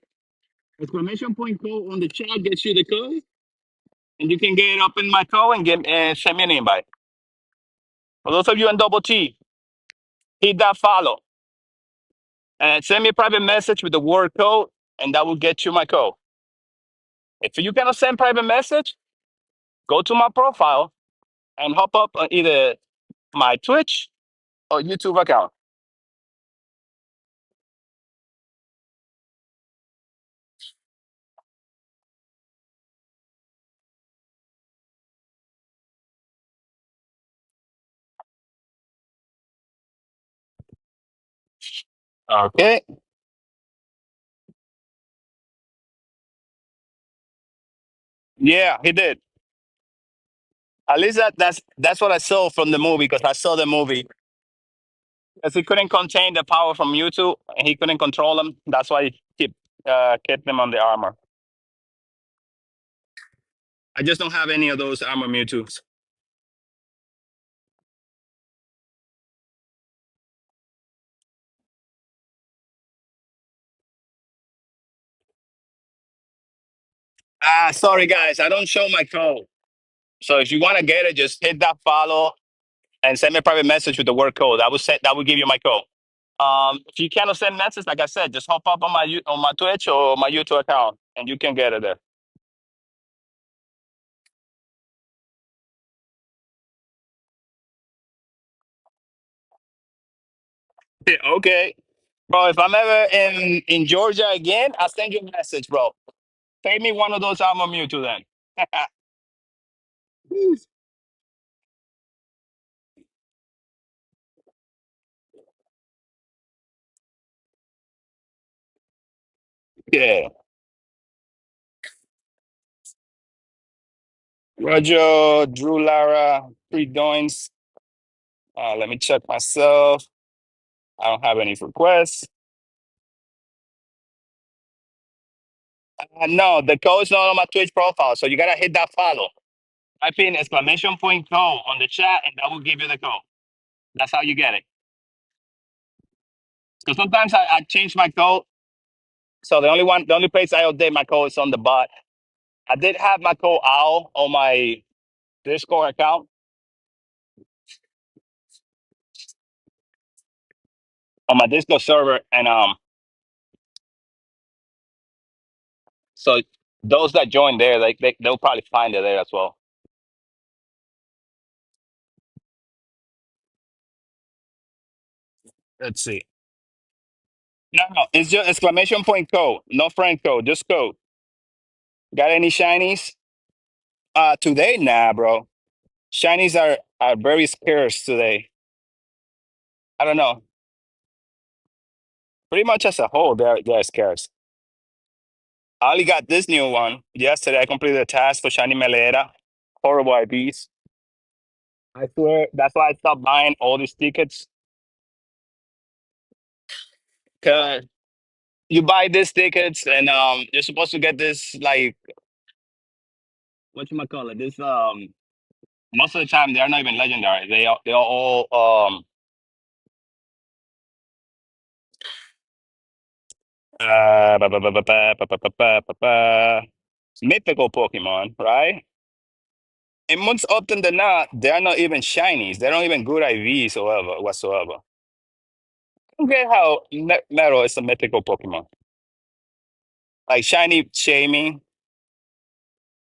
Exclamation point code on the chat gets you the code, and you can get up in my code and send me an invite. For those of you in Double T, hit that follow and send me a private message with the word code, and that will get you my code. If you cannot send private message, go to my profile and hop up on either my Twitch or YouTube account. Okay. Yeah, he did. At least that's what I saw from the movie because I saw the movie. Because he couldn't contain the power from YouTube and he couldn't control them. That's why he kept them on the armor. I just don't have any of those armor Mewtwo's. Sorry guys, I don't show my code. So if you want to get it, just hit that follow and send me a private message with the word code. That will give you my code. If you cannot send message, like I said, just hop up on on my Twitch or my YouTube account, and you can get it there. Okay, bro. If I'm ever in Georgia again, I'll send you a message, bro. Pay me one of those Alma Mewtwo then. Yeah, Roger, Drew, Lara, three doings. Let me check myself. I don't have any requests. No, the code's not on my Twitch profile, so you gotta hit that follow. Type in exclamation point code on the chat, and that will give you the code. That's how you get it. So sometimes I change my code. So the only place I update my code is on the bot. I did have my code OWL on my Discord account, on my Discord server, and so those that join there, they'll probably find it there as well. Let's see. No, no, it's just exclamation point code, no friend code, just code. Got any shinies? Today, nah, bro. Shinies are very scarce today. I don't know. Pretty much as a whole, they're scarce. I only got this new one yesterday. I completed a task for Shiny Melera. Horrible IVs. I swear that's why I stopped buying all these tickets. Cause you buy these tickets and you're supposed to get this like what you might call it. This most of the time they are not even legendary. They are all mythical Pokemon, right? And most often than not, they are not even shinies. They don't even good IVs whatsoever. I don't get how Metal is a mythical Pokemon. Like shiny shaming.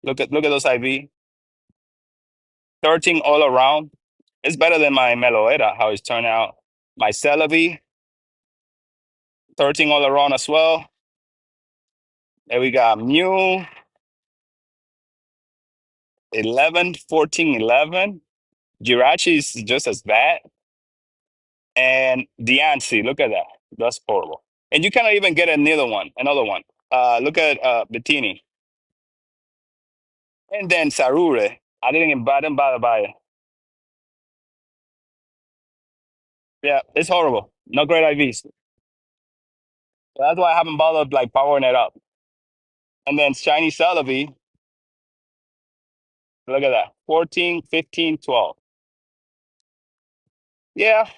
Look at those IV. 13 all around. It's better than my Meloetta, how it's turned out. My Celebi, 13 all around as well. Then we got Mew, 11, 14, 11. Jirachi is just as bad. And Diancie, look at that. That's horrible. And you cannot even get another one. Look at Bettini. And then Sarure. I didn't bother by it. Yeah, it's horrible. No great IVs. That's why I haven't bothered like powering it up. And then Shiny Celebi, look at that. 14, 15, 12. Yeah,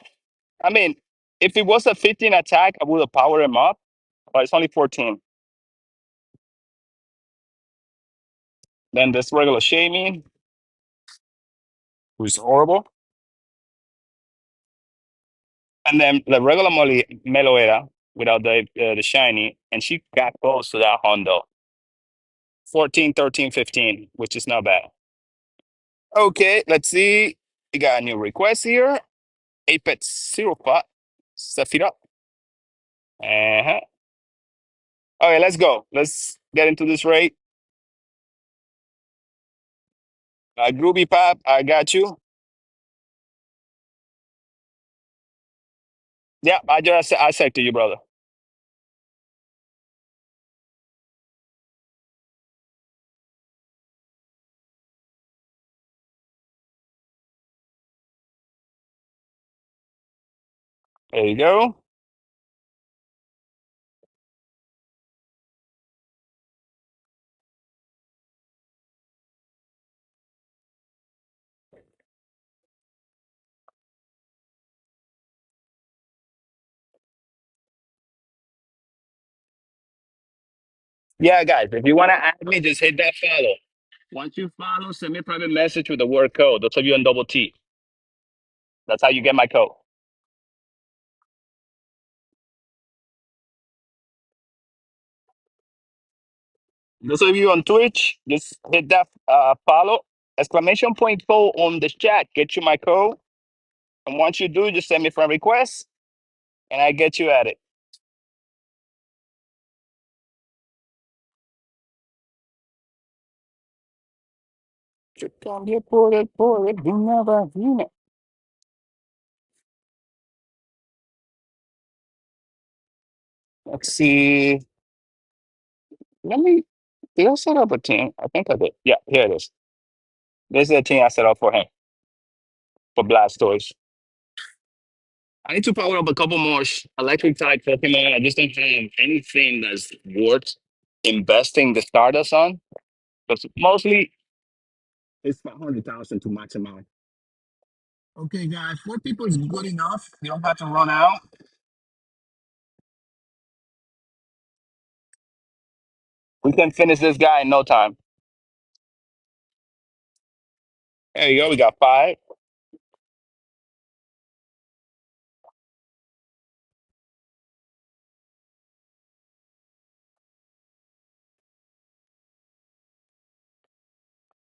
I mean, if it was a 15 attack, I would have powered him up, but it's only 14. Then this regular Shaman, who's horrible. And then the regular Molly Meloera without the shiny, and she got close to that Hondo. 14, 13, 15, which is not bad. Okay, let's see. We got a new request here. Apex Zero Pot. Stuff it up. Uh-huh. Okay, let's go. Let's get into this raid. Groovy Pop, I got you. Yeah, I said to you, brother. There you go. Yeah, guys, if you want to add me, just hit that follow. Once you follow, send me a private message with the word code. Those of you on double T. That's how you get my code. Those of you on Twitch, just hit that follow exclamation point code on the chat. Get you my code. And once you do, just send me friend request and I get you at it. Come here, pour it, you never seen it. Let's see. Let me, did I set up a team? I think I did. Yeah, here it is. This is the team I set up for him, for Blastoise. I need to power up a couple more electric type Pokemon. I just don't have anything that's worth investing the Stardust on. Because mostly it's 500,000 to max amount. Okay, guys, 4 people is good enough. You don't have to run out. We can finish this guy in no time. There you go. We got 5.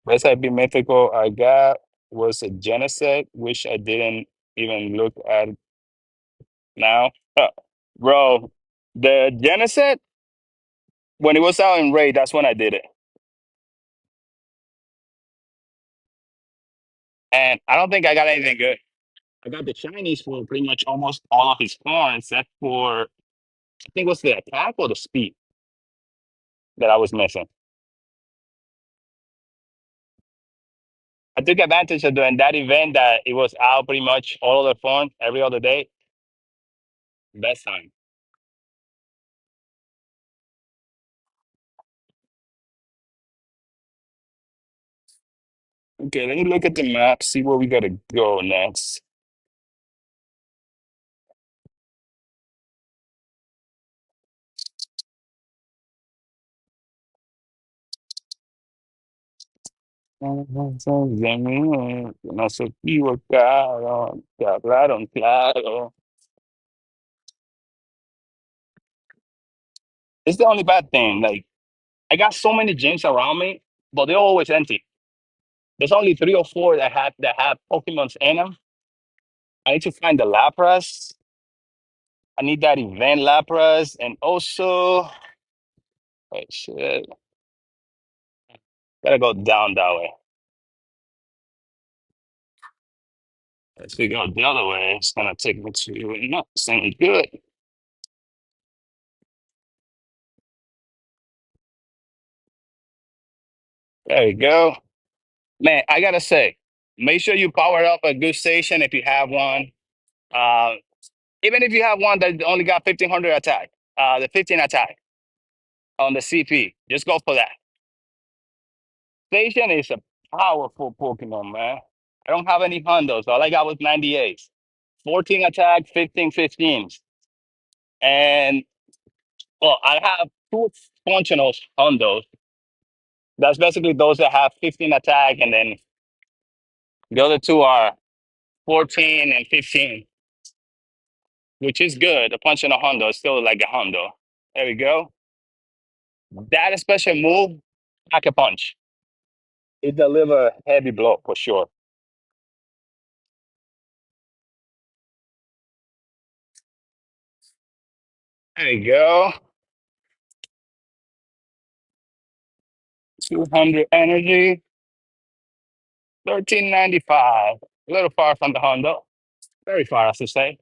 Best IP mythical I got was a Genesect, which I didn't even look at now. Bro, the Genesect, when it was out in Raid, that's when I did it. And I don't think I got anything good. I got the Chinese for pretty much almost all of his cards, except for, I think it was the attack or the speed that I was missing. I took advantage of doing that event that it was out pretty much all of the phone every other day. Best time. Okay, let me look at the map, see where we gotta go next. No se equivocaron, te hablaron claro. It's the only bad thing. Like, I got so many gyms around me, but they're always empty. There's only 3 or 4 that have Pokemons in them. I need to find the Lapras. I need that event Lapras, and also, wait, shit, gotta go down that way. If we go the other way, it's gonna take me to not saying good. There you go. Man, I gotta say, make sure you power up a good station if you have one. Uh, Even if you have one that only got 1500 attack, the 15 attack on the CP, just go for that. Station is a powerful Pokemon, man. I don't have any Hundos. All I got was 98. 14 attack, 15 15s. And, well, I have 2 functional Hundos. That's basically those that have 15 attack, and then the other 2 are 14 and 15. which is good. A punch in a Hundo is still like a Hundo. There we go. That special move, pack a punch. It deliver heavy blow for sure. There you go. 200 energy, 1395. A little far from the Hundo. Very far, I should say.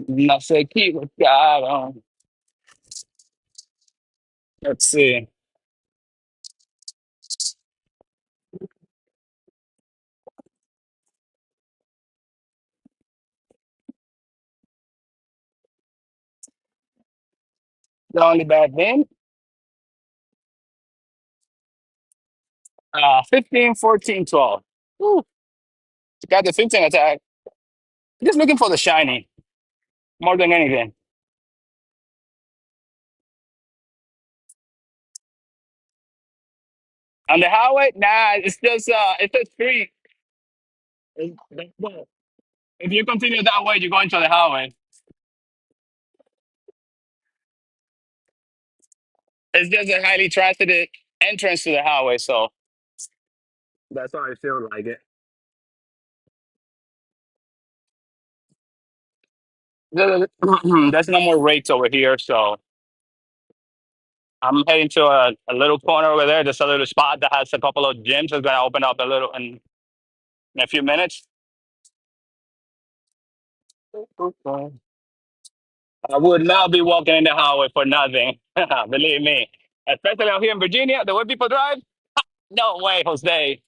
No sé equivocaron. Let's see. The only bad thing, 15, 14, 12. Ooh, got the 15 attack. Just looking for the shiny more than anything. On the highway, nah, it's just free. Well, if you continue that way, you go into the highway. It's just a highly transited entrance to the highway, so that's how I feel like it. There's no more rates over here, so I'm heading to a little corner over there. There's a little spot that has a couple of gyms. It's gonna open up a little in a few minutes. I would not be walking in the highway for nothing. Believe me. Especially out here in Virginia, the way people drive. No way, Jose.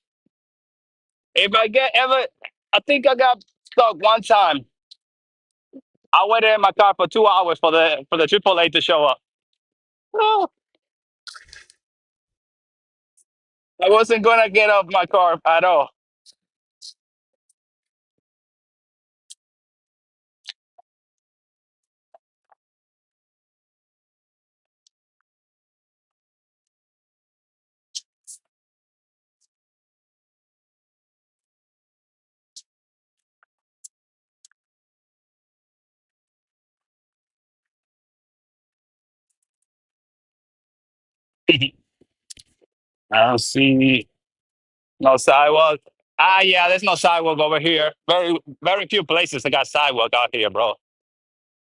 If I get ever, I think I got stuck one time. I waited in my car for 2 hours for the AAA to show up. Oh, I wasn't gonna get off my car at all. I don't see no sidewalk. Ah, yeah, there's no sidewalk over here. Very few places that got sidewalk out here, bro.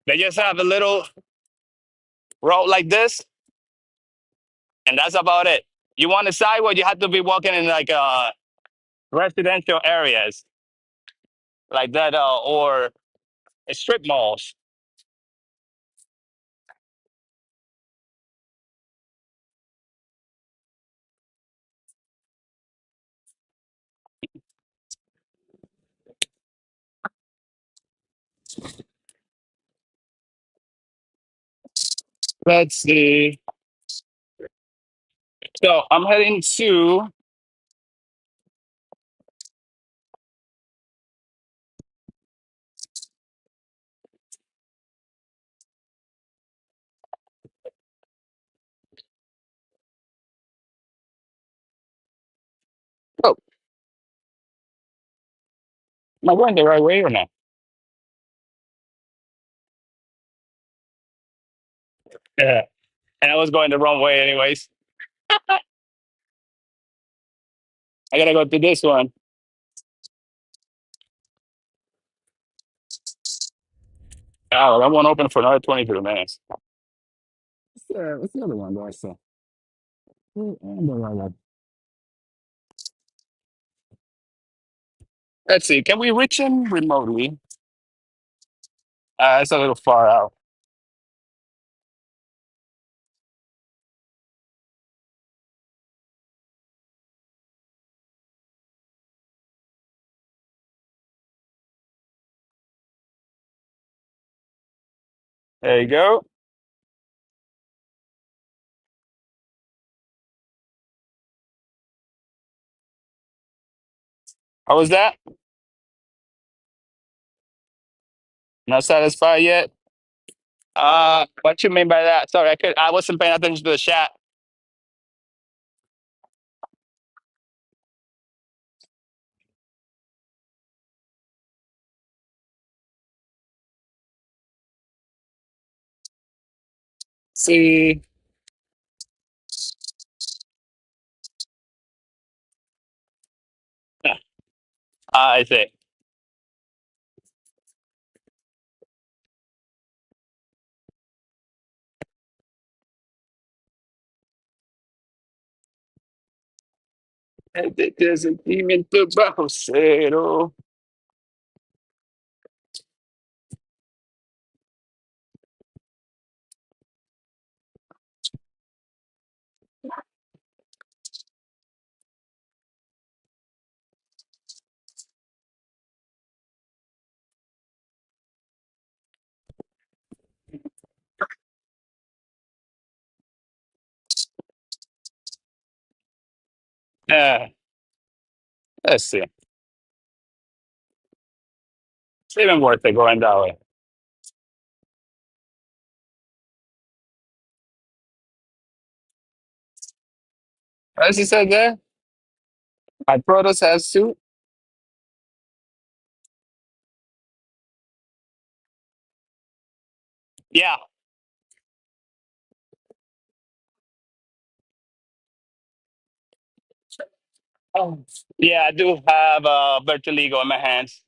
They just have a little road like this, and that's about it. You want a sidewalk, you have to be walking in like residential areas like that, or strip malls. Let's see. So I'm heading to. Oh, am I going the right way or not? Yeah, and I was going the wrong way anyways. I gotta go to this one. Oh, that won't open for another 23 minutes. What's the other one that I saw? Let's see. Can we reach him remotely? It's a little far out. There you go. How was that? Not satisfied yet? What you mean by that? Sorry, I wasn't paying attention to the chat. See, I see. Este sentimiento bajo cero. Yeah, let's see. It's even worth it going that way. As you said there, my Protoss has two. Yeah. Oh. Yeah, I do have Vertiligo in my hands.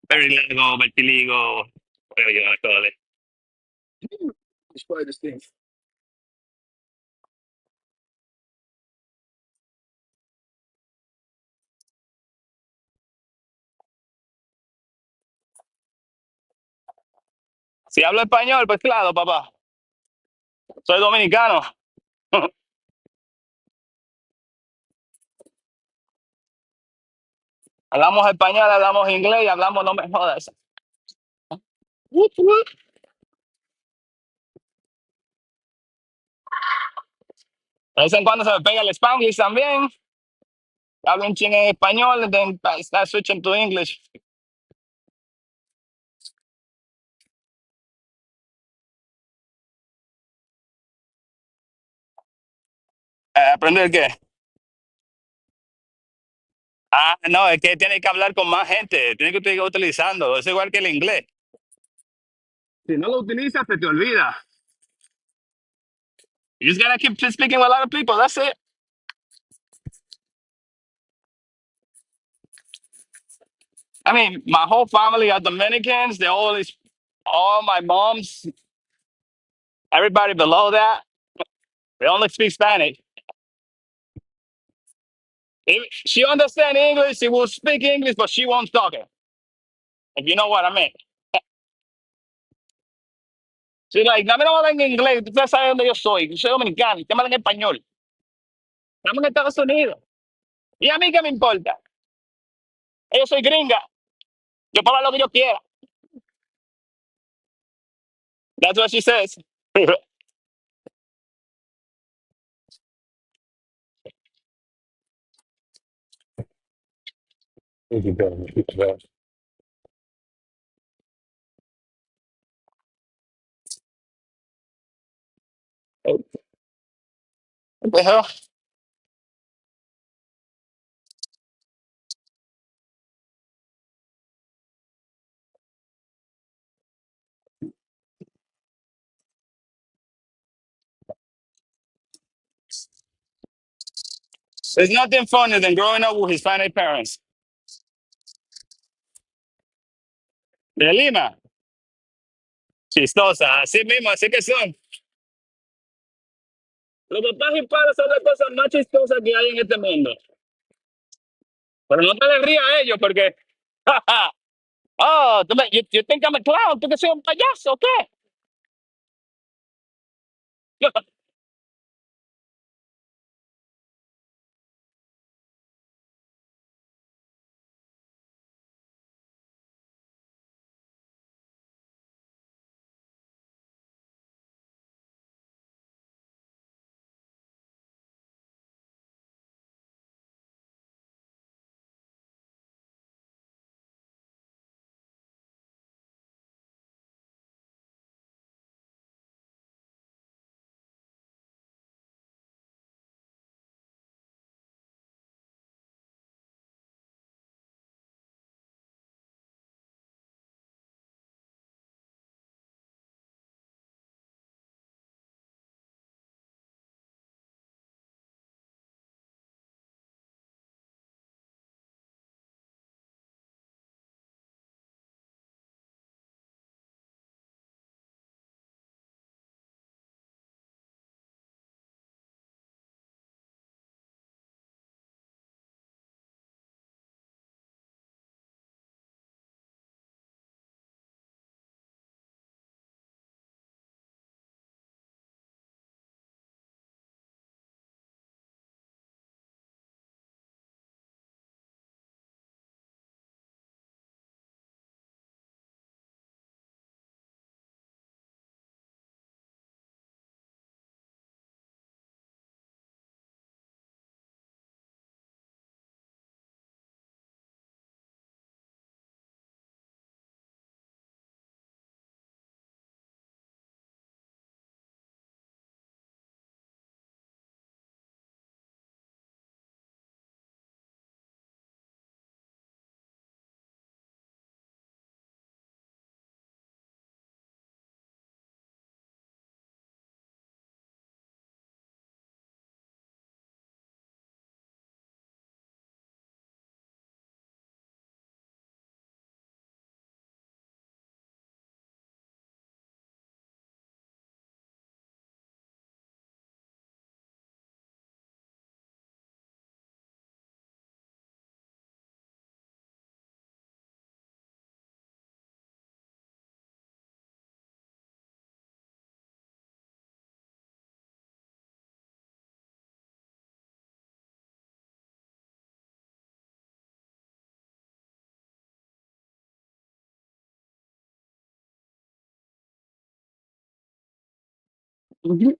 Vertiligo, Vertiligo, whatever you want to call it. Destroy this thing. Si hablo español, pues claro, papá. Soy dominicano. Hablamos español, hablamos inglés y hablamos, no me jodas. Whoop, whoop. De vez en cuando se me pega el Spanglish también. Hablo un ching en español, and then I start switching to English. ¿Aprender qué? No, es que tiene que hablar con más gente. Tiene que seguir utilizando. Es igual que el inglés. Si no lo utilizas, se te olvida. You just gotta keep speaking with a lot of people. That's it. I mean, my whole family are Dominicans. They always, all my moms, everybody below that, they only speak Spanish. If she understands English, she will speak English, but she won't talk it. If you know what I mean. She's like, no me lo hablan en inglés. Tú sabes dónde yo soy. Yo soy dominicano. Te hablan en español. Estamos en Estados Unidos. ¿Y a mí qué me importa? Yo soy gringa. Yo puedo hablar lo que yo quiera. That's what she says. What the hell? There's nothing funnier than growing up with Hispanic parents. De Lima. Chistosa. Así mismo, así que son. Los papás hispanos son las cosas más chistosas que hay en este mundo. Pero no te le rías a ellos porque. Oh, you think I'm a clown? ¿Tú que soy un payaso o qué? Mhm.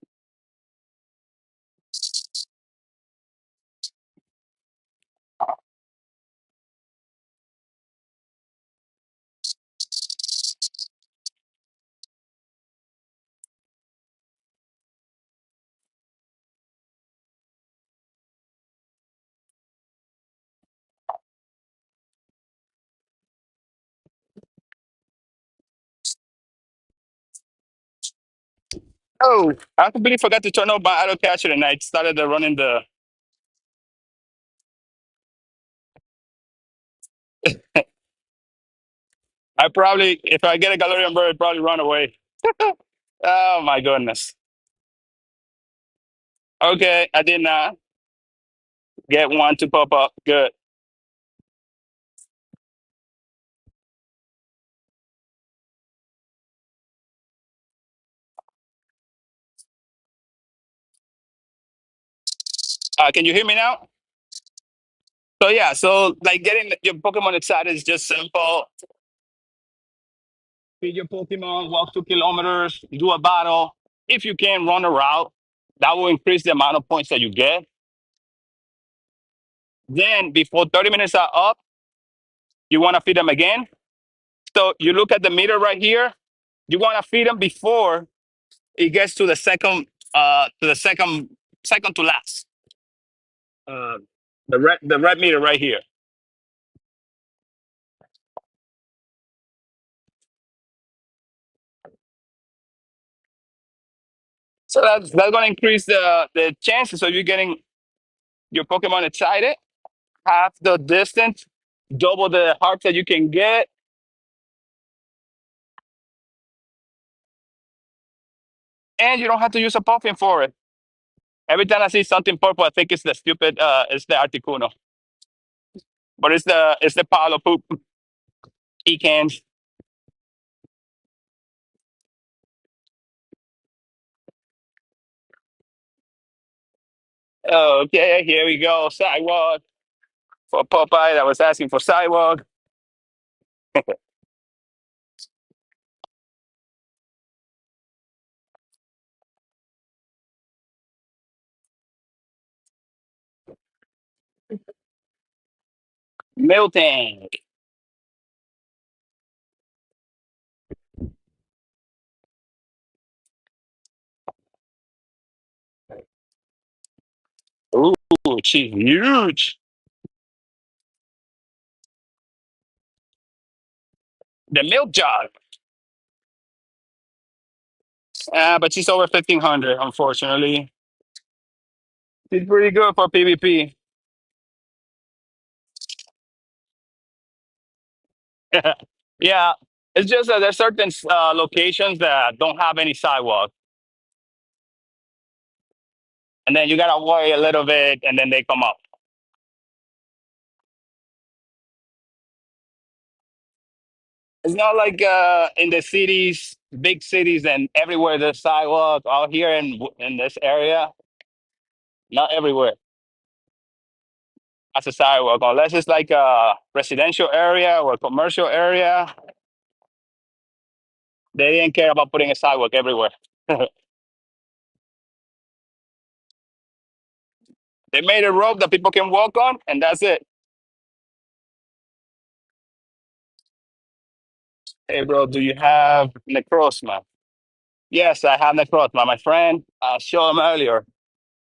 Oh, I completely forgot to turn off my auto catcher and I started running the. I probably, if I get a Galarian bird, I'd probably run away. Oh my goodness. Okay, I did not get one to pop up. Good. Can you hear me now? So yeah, so like getting your Pokemon excited is just simple. Feed your Pokemon, walk 2 kilometers, do a battle. If you can run a route, that will increase the amount of points that you get. Then before 30 minutes are up, you want to feed them again. So you look at the meter right here. You want to feed them before it gets to the second to last. Uh, the red meter right here. So that's going to increase the chances of you getting your Pokemon excited. Half the distance, double the hearts that you can get, and you don't have to use a puffin for it. Every time I see something purple, I think it's the stupid, it's the Articuno, but it's the pile of poop pecans. Okay, here we go. Sidewalk for Popeye that was asking for sidewalk. Milton. Ooh, she's huge. The milk jug. But she's over 1,500, unfortunately. She's pretty good for PvP. Yeah, it's just that there's certain locations that don't have any sidewalk, and then you gotta worry a little bit, and then they come up. It's not like in the cities, big cities, and everywhere there's sidewalk. Out here in this area, not everywhere has a sidewalk, unless it's like a residential area or a commercial area. They didn't care about putting a sidewalk everywhere. They made a road that people can walk on, and that's it. Hey, bro, do you have Necrozma? Yes, I have Necrozma. My friend, I showed him earlier.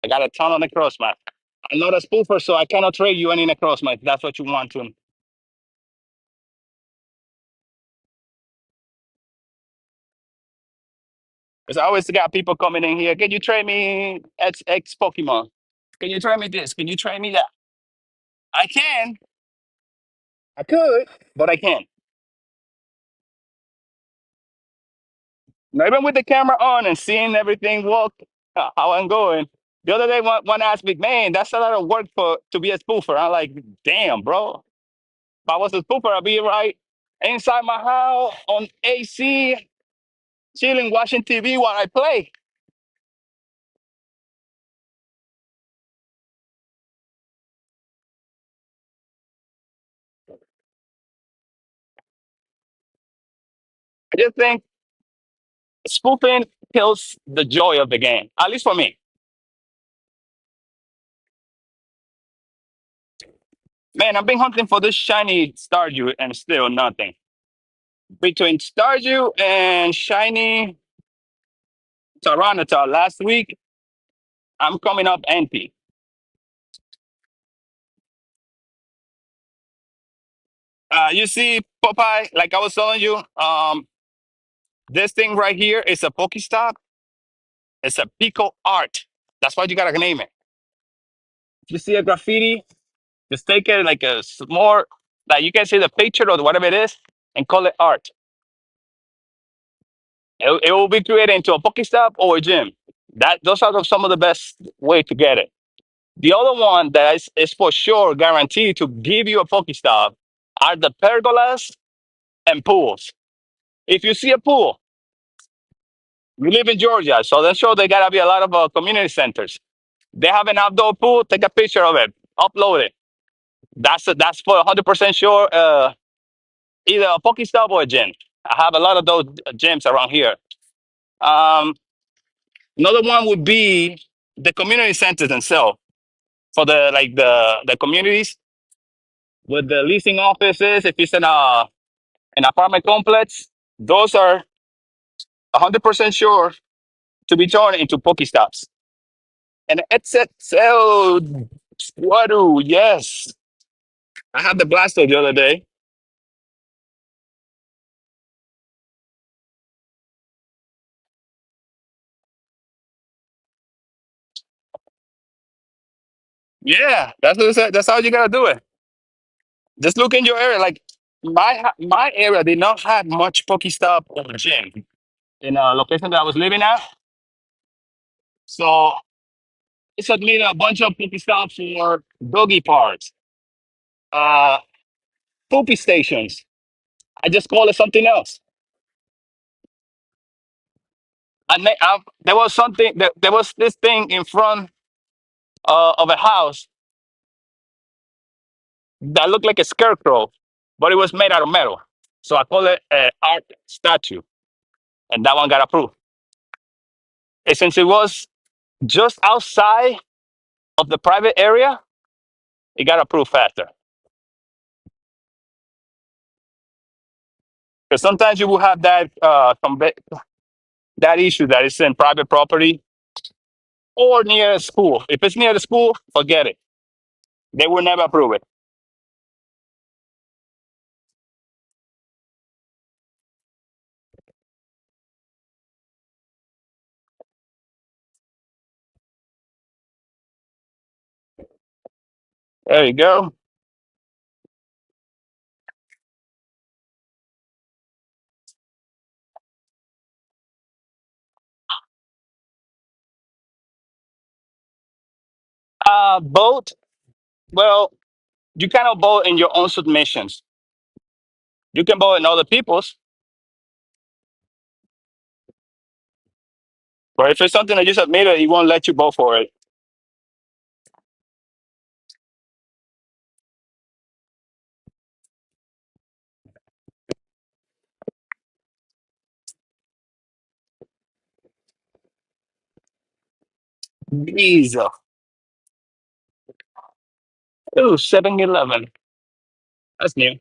I got a ton of Necrozma. I'm not a spoofer, so I cannot trade you any Necrozma if that's what you want to. Because I always got people coming in here. Can you trade me X Pokemon? Can you trade me this? Can you trade me that? I can. I could, but I can't. Now, even with the camera on and seeing everything walk, how I'm going. The other day, one asked me, "Man, that's a lot of work for to be a spoofer." I'm like, "Damn, bro. If I was a spoofer, I'd be right inside my house on AC, chilling, watching TV while I play." I just think spoofing kills the joy of the game. At least for me. Man, I've been hunting for this shiny staryu and still nothing. Between staryu and shiny Tyranitar last week, I'm coming up empty. You see, Popeye, like I was telling you, this thing right here is a Pokestop. It's a Pico Art. That's why you gotta name it. If you see a graffiti, just take it like a more, like you can see the picture or whatever it is and call it art. It will be created into a Pokestop or a gym. Those are some of the best way to get it. The other one that is for sure guaranteed to give you a Pokestop are the pergolas and pools. If you see a pool, you live in Georgia, so then sure they gotta be a lot of community centers. They have an outdoor pool. Take a picture of it, upload it. That's for 100% sure. Either a Pokestop or a gym. I have a lot of those gyms around here. Um, Another one would be the community centers themselves for the like the communities with the leasing offices. If it's in an apartment complex, those are 100% sure to be turned into Pokestops. And so Squadu, yes. I had the blaster the other day. Yeah, that's what it said. That's how you gotta do it. Just look in your area. Like my area did not have much Pokestop or gym in a location that I was living at. So it's made a bunch of Pokestops for doggy parks, uh, poopy stations. I just call it something else. There was there was this thing in front of a house that looked like a scarecrow, but it was made out of metal. So I call it an art statue, and that one got approved. And since it was just outside of the private area, it got approved faster. Because sometimes you will have that issue that is in private property or near a school. If it's near the school, forget it. They will never approve it. There you go. Vote. Well, you cannot vote in your own submissions. You can vote in other people's, but if it's something that you submitted, he won't let you vote for it. Visa. Ooh, 7-Eleven. That's new.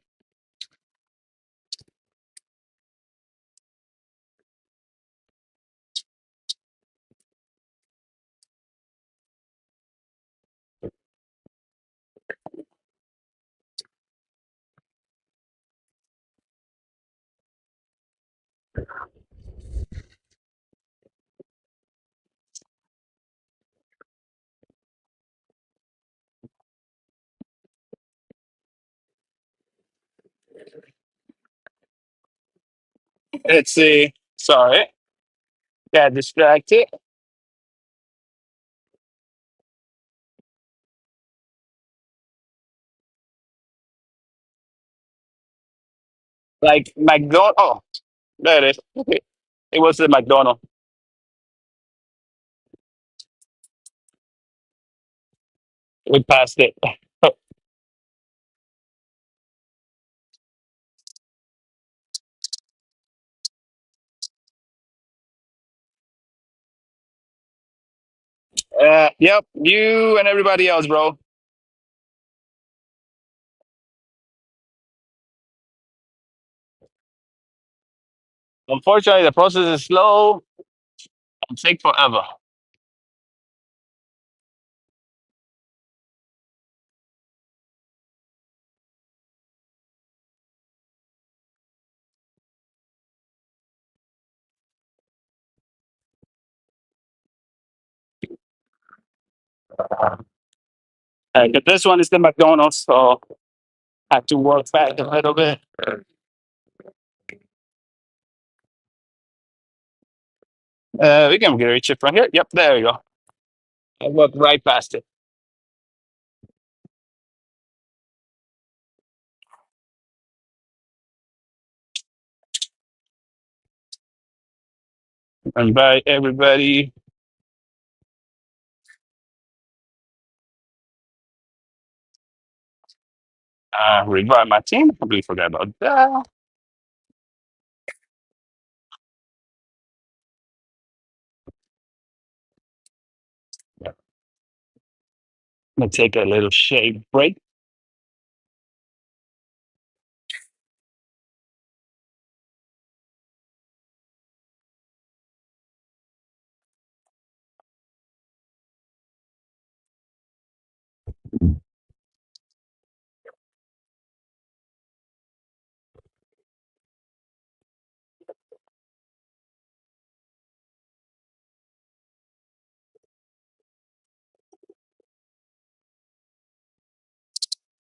Let's see. Sorry, got distracted. Like McDonald. Oh, there it is. Okay. It was the McDonald. We passed it. Yep, you and everybody else, bro. Unfortunately, the process is slow and take forever. But this one is the McDonald's, so I have to work back a little bit. We can reach it from here. Yep, there you go. I walked right past it. Invite everybody. Revive my team. I completely forgot about that. I'm gonna take a little shade break.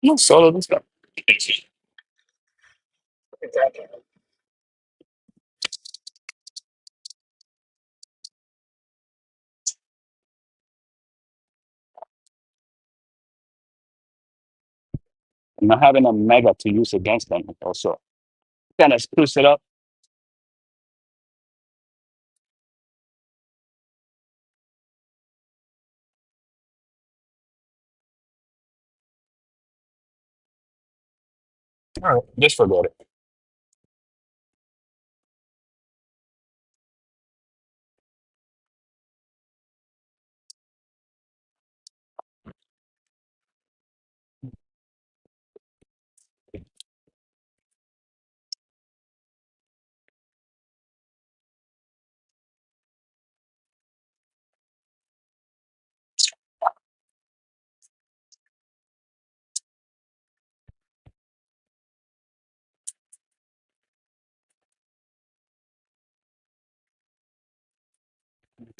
No solo this stuff. I'm not having a mega to use against them. Also, kind of spruce it up. All right, just forget it.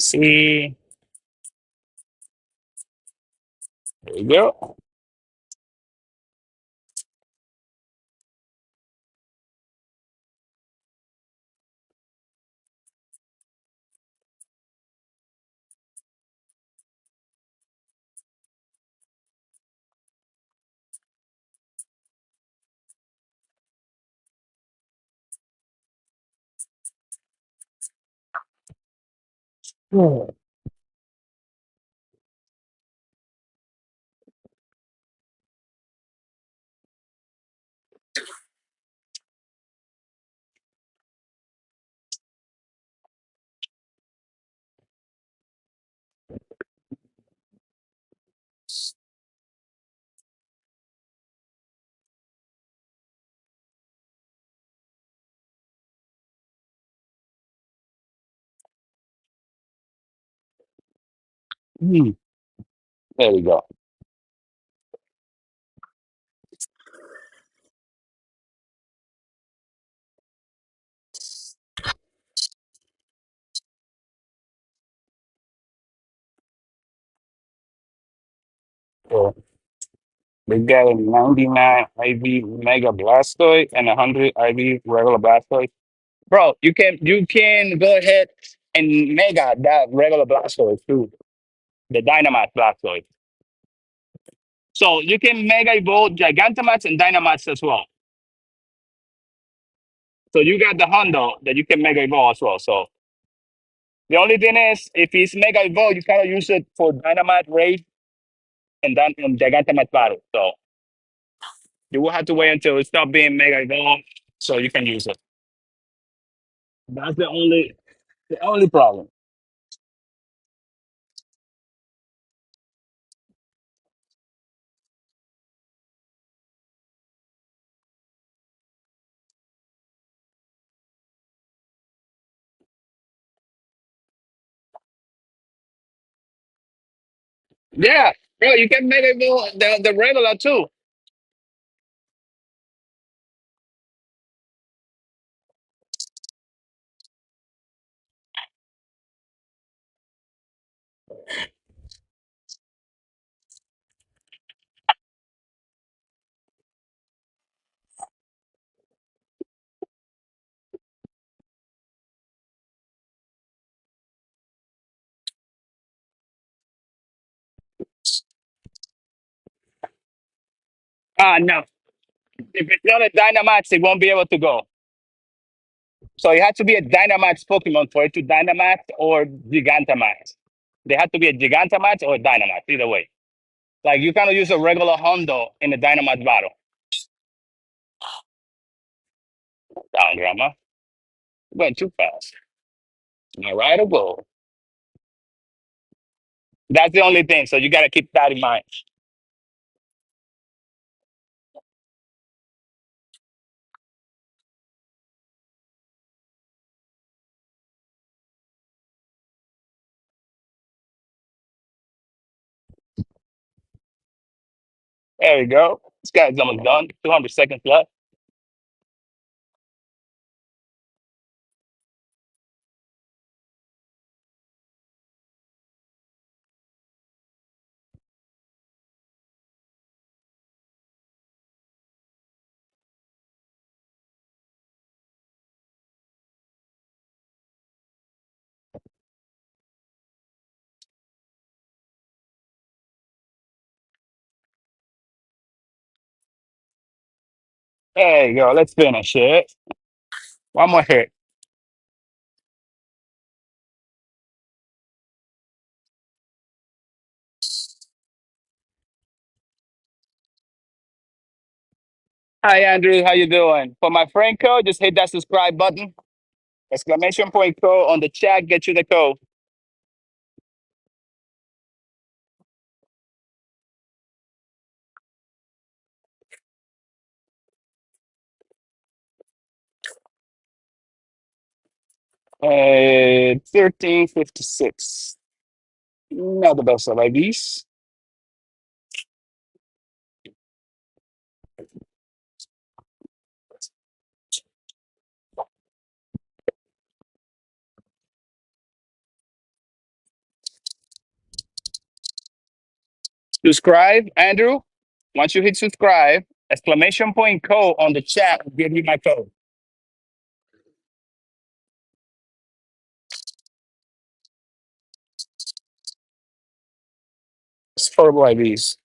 See, there you go. Hmm. Hmm. There we go. So we got a 99 IV Mega Blastoise and 100 IV regular Blastoise. Bro, you can go ahead and Mega that regular Blastoise too, the Dynamax Blastoise. So you can Mega evolve Gigantamax and Dynamax as well. So you got the Hundo that you can Mega evolve as well. So the only thing is, if it's Mega evolve, you cannot use it for Dynamax Raid and then and Gigantamax battle. So you will have to wait until it stops being Mega evolve so you can use it. That's the only problem. Yeah, bro, you can make it the regular too. No. If it's not a Dynamax, it won't be able to go. So it has to be a Dynamax Pokemon for it to Dynamax or Gigantamax. They have to be a Gigantamax or a Dynamax, either way. Like you cannot use a regular Hundo in a Dynamax battle. Down, Grandma. Went too fast. All right, or go. That's the only thing. So you got to keep that in mind. There we go. This guy's almost done. 200 seconds left. There you go. Let's finish it. One more hit. Hi, Andrew. How you doing? For my friend code, just hit that subscribe button. Exclamation point code on the chat. Get you the code. Uh, 1356. Not the best of IDs. Subscribe, Andrew. Once you hit subscribe, exclamation point code on the chat will give you my code. It's horrible IDs.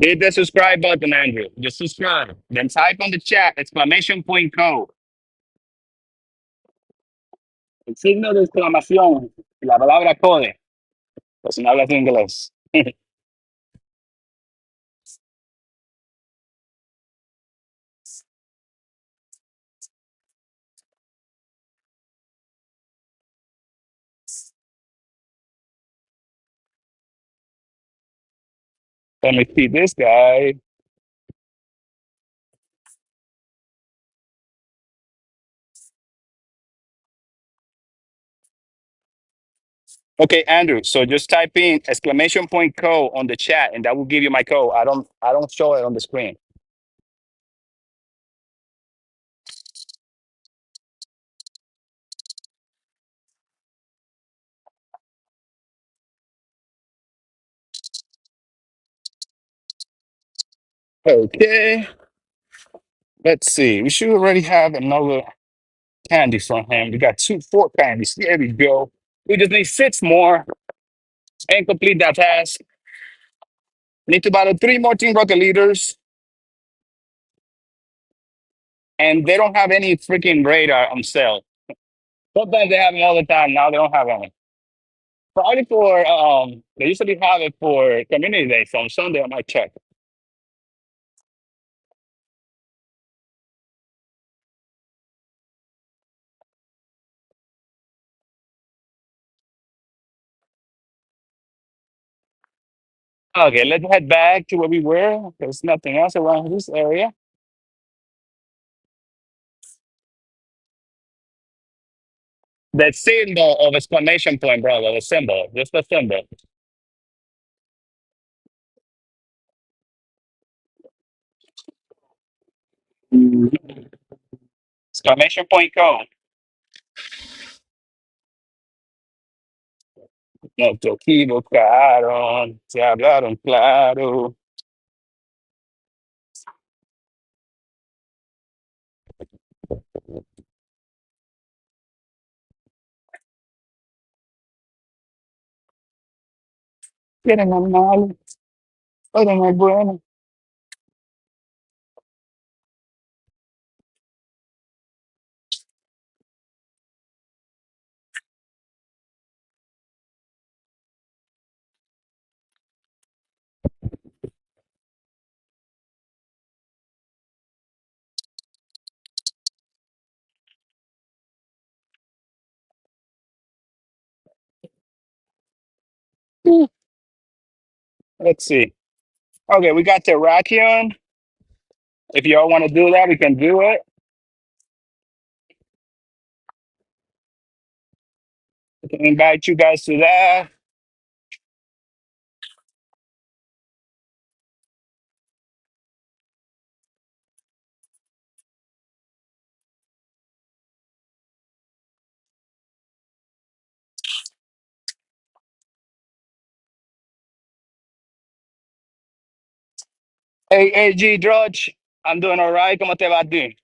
Hit the subscribe button, Andrew. Just subscribe. Then type on the chat exclamation point code. El signo de exclamación. Y la palabra code. Pues si no hablas inglés. Let me see this guy. Okay, Andrew. So just type in exclamation point code on the chat, and that will give you my code. I don't show it on the screen. Okay. Let's see. We should already have another candy from him. We got four candies. There we go. We just need six more and complete that task. Need to battle three more Team Rocket leaders, and they don't have any freaking radar on sale. Sometimes they have them all the time. Now they don't have any. Probably for they usually have it for community day. So on Sunday I might check. Okay, let's head back to where we were. There's nothing else around this area. The symbol of exclamation point, brother. The symbol, just the symbol. Exclamation point code. No te equivocaron, se hablaron claro. Quieren mal, quieren el bueno. Let's see. Okay, we got Terrakion. If y'all want to do that, we can do it. I can invite you guys to that. Hey, G, Drudge, I'm doing all right. ¿Cómo te va a ti?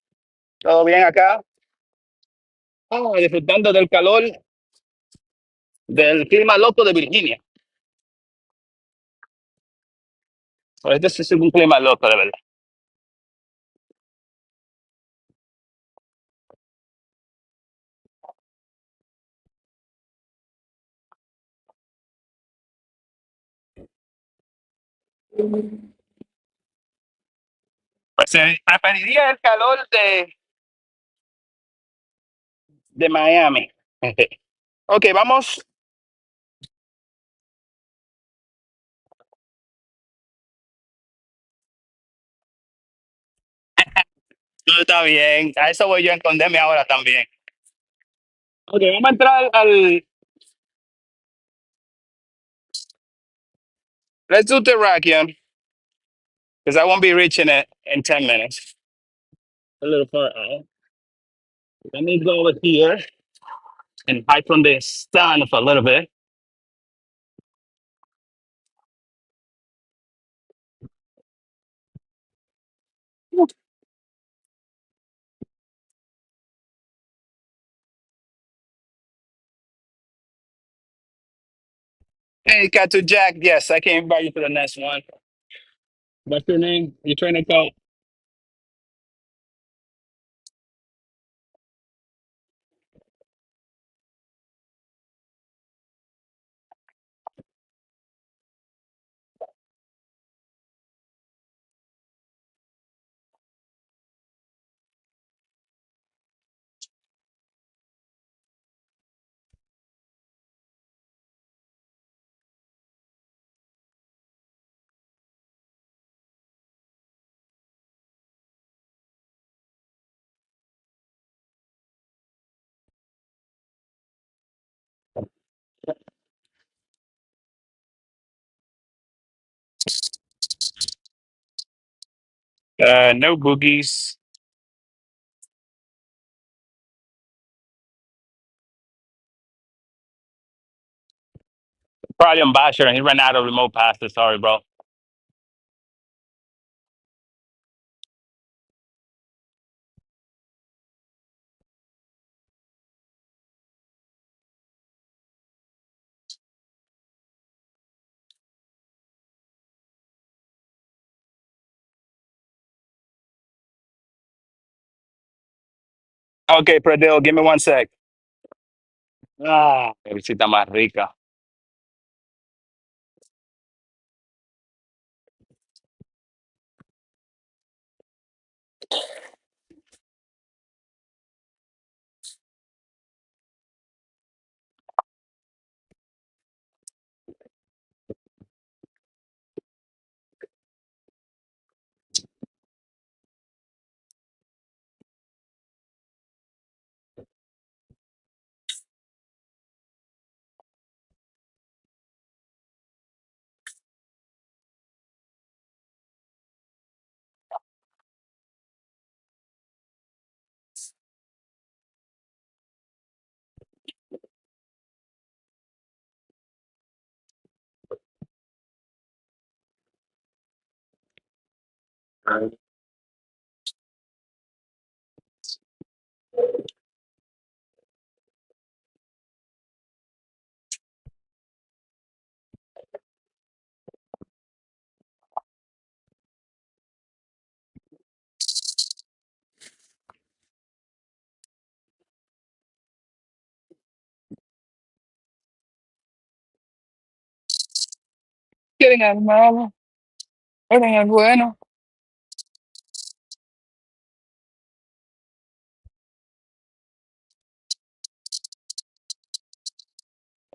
¿Todo bien acá? Disfrutando del calor del clima loco de Virginia. Pues este sí es un clima loco, de verdad. Pues preferiría el calor de Miami. Ok, vamos. Todo está bien. A eso voy yo a esconderme ahora también. Ok, vamos a entrar al. Let's do Terrakion, because I won't be reaching it in 10 minutes. A little far out. Let me go over here and hide from the sun for a little bit. Hey, Katu Jack. Yes, I can invite you to the next one. What's your name? Your trainer code? No boogies. Probably on Basher, and he ran out of remote passes. Sorry, bro. Okay, Pradil, give me 1 sec. Visita más rica. Getting out, malo. Getting out, bueno.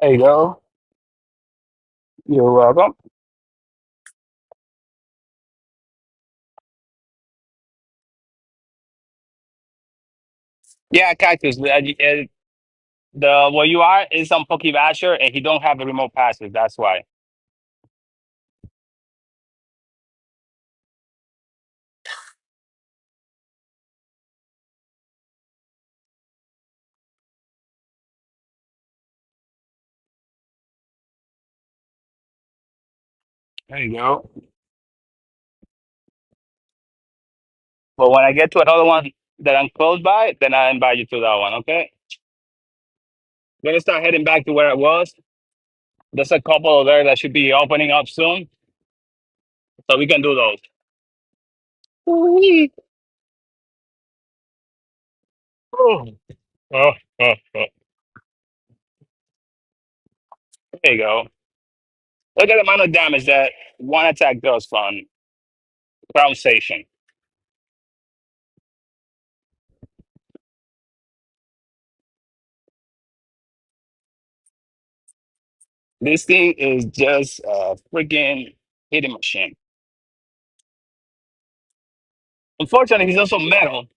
There you go. You're welcome. Yeah, cactus. The where you are is on Pokebasher, and he don't have the remote passes. That's why. There you go. But when I get to another one that I'm close by, then I invite you to that one. Okay. We're gonna start heading back to where I was. There's a couple of there that should be opening up soon, so we can do those. Ooh-wee. Oh, oh, oh, oh. There you go. Look at the amount of damage that one attack does from Crown Station. This thing is just a freaking hitting machine. Unfortunately, he's also metal,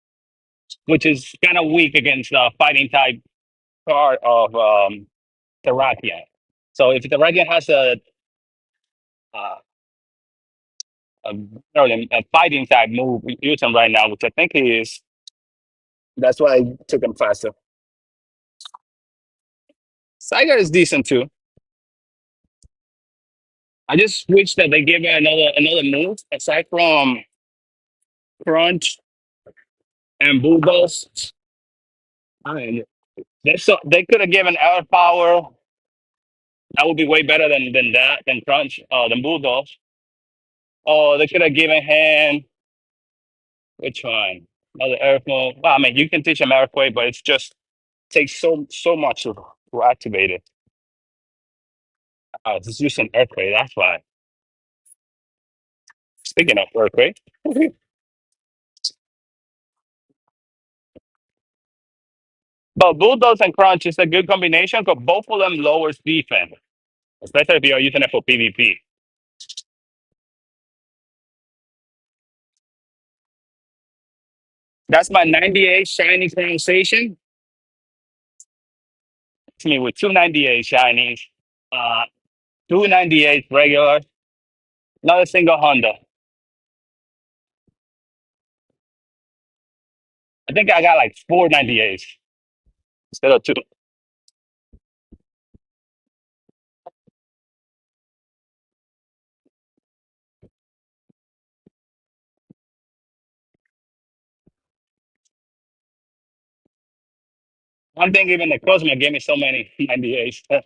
which is kind of weak against the fighting type part of Terrakion. So if Terrakion has uh, a, a fighting type move using right now, which I think he is, that's why I took him faster. Saiga is decent too. I just wish that they give her another move aside from Crunch and Bulldoze. I mean, they could have given Air Power. That would be way better than that, than Crunch, than Bulldoze. Or they could have given him which one? Another Earthquake. Well, I mean, you can teach him Earthquake, but it's just takes so much to activate it. It's using Earthquake. That's why. Speaking of Earthquake, but Bulldoze and Crunch is a good combination because both of them lowers defense, especially if you're using it for PvP. That's my 98 shiny pronunciation. It's me with 298 shinies, uh, 298 regular, not a single Honda. I think I got like 498s instead of two. One thing, even the Cosmo gave me so many 98s. I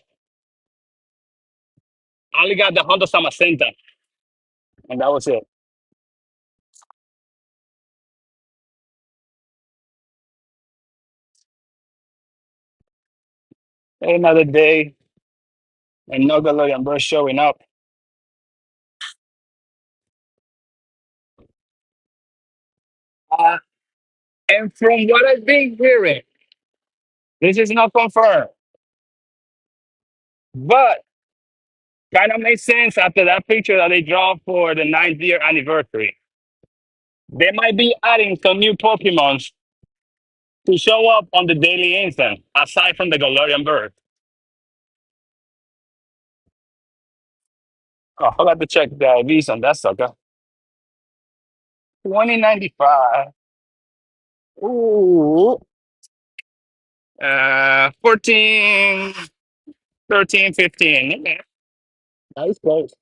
only got the Honda Samacenta, and that was it. Another day, and no Galarian Burst showing up. Uh, and from what I've been hearing, this is not confirmed, but kind of makes sense after that picture that they draw for the 9th year anniversary. They might be adding some new Pokemons to show up on the daily instant, aside from the Galarian Bird. Oh, I forgot to check the IVs on that sucker. 2095. Ooh. 14, 13, 15. Okay. That was close.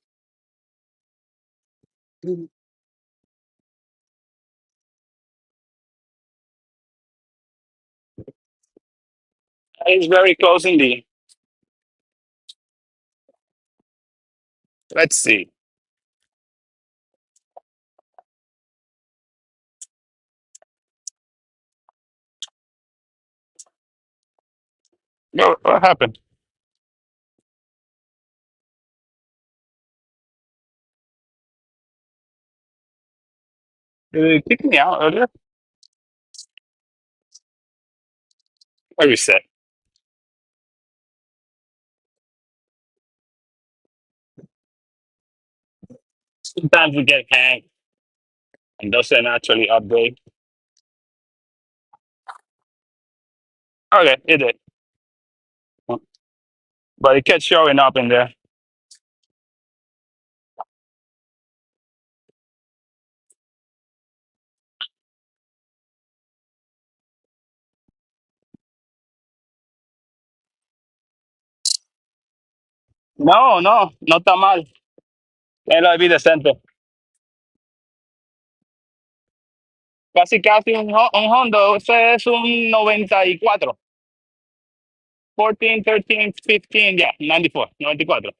It's very close indeed. Let's see. What happened? Did it kick me out earlier? I reset. Sometimes we get hang and doesn't actually update. Okay, it did. But it kept showing up in there. No, no, no está mal. Es lo de decente. Casi, casi un Hundo. Ese es un 94. 14, 13, 15, yeah, 94, 94.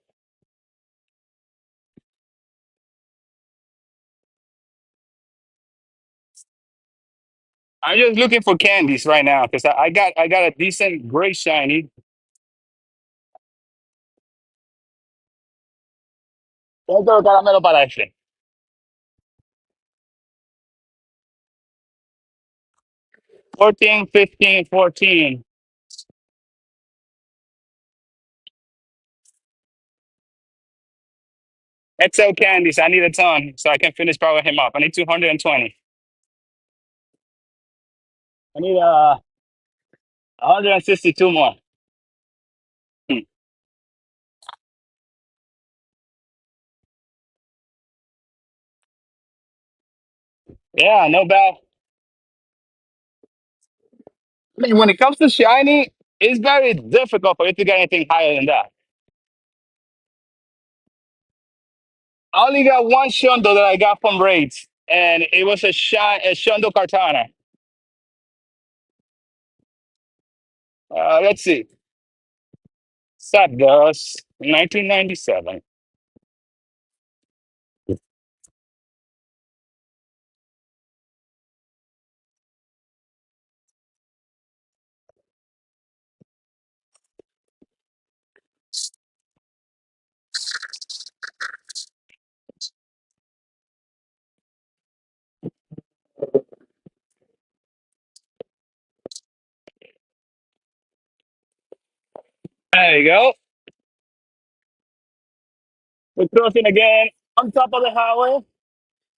I'm just looking for candies right now because I got a decent gray shiny. Otro caramelo para este. 14, 15, 14. XL candies. I need a ton so I can finish powering him up. I need 220. I need 162 more. Hmm. Yeah, no bad. I mean, when it comes to shiny, it's very difficult for you to get anything higher than that. I only got one Shundo that I got from raids, and it was a Shundo Cartana. Let's see. Zapdos, 1997. There you go. We're crossing again on top of the highway.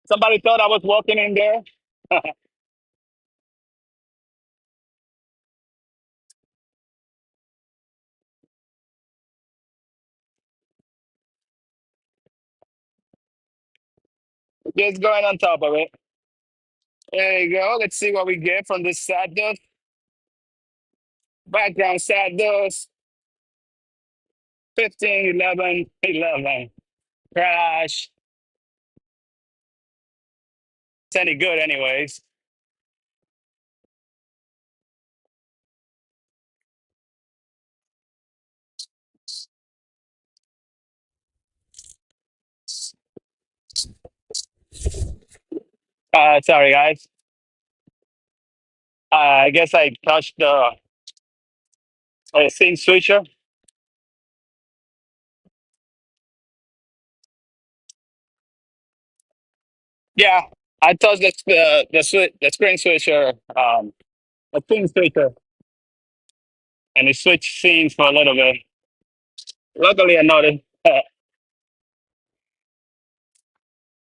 Somebody thought I was walking in there. Just going on top of it. There you go. Let's see what we get from this Zapdos. Background Zapdos. 15, 11, 11. Crash. It's any good, anyways. Sorry, guys. I guess I touched the scene switcher. Yeah, I touched the screen switcher, the scene switcher, and it switched scenes for a little bit. Luckily, I noticed.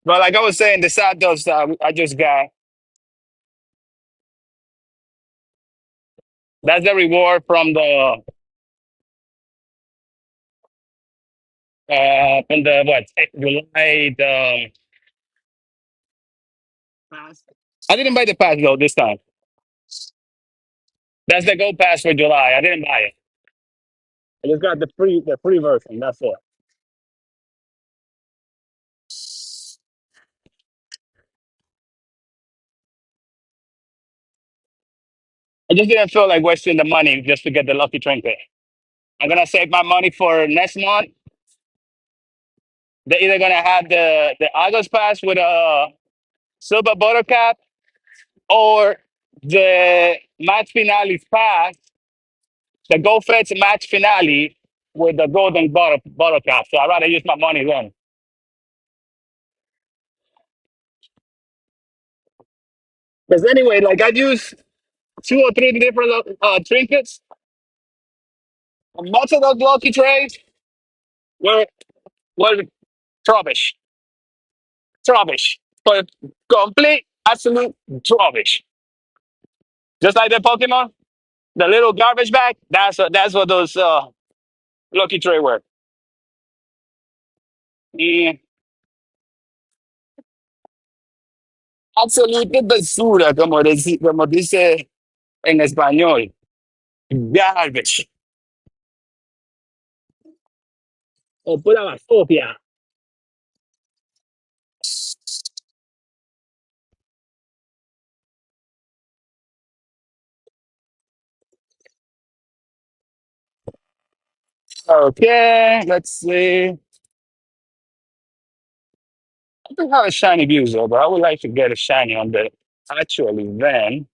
But like I was saying, the side dust I just got, that's the reward from the what July the pass. I didn't buy the pass though this time. That's the gold pass for July. I didn't buy it. I just got the free version. That's it. I just didn't feel like wasting the money just to get the lucky trinket. I'm gonna save my money for next month. They're either gonna have the August pass with a silver bottle cap or the match finale pass, the Go Feds match finale with the golden bottle cap. So I'd rather use my money then. Because anyway, like I use two or three different trinkets. And most of those lucky trades were were rubbish, rubbish, but complete, absolute rubbish. Just like the Pokemon, the little garbage bag. That's what those lucky trade were. Y absolute basura, como dice en español. Garbage. O pura basofia. Okay, let's see. I don't have a shiny Buzo, but I would like to get a shiny on the actual event.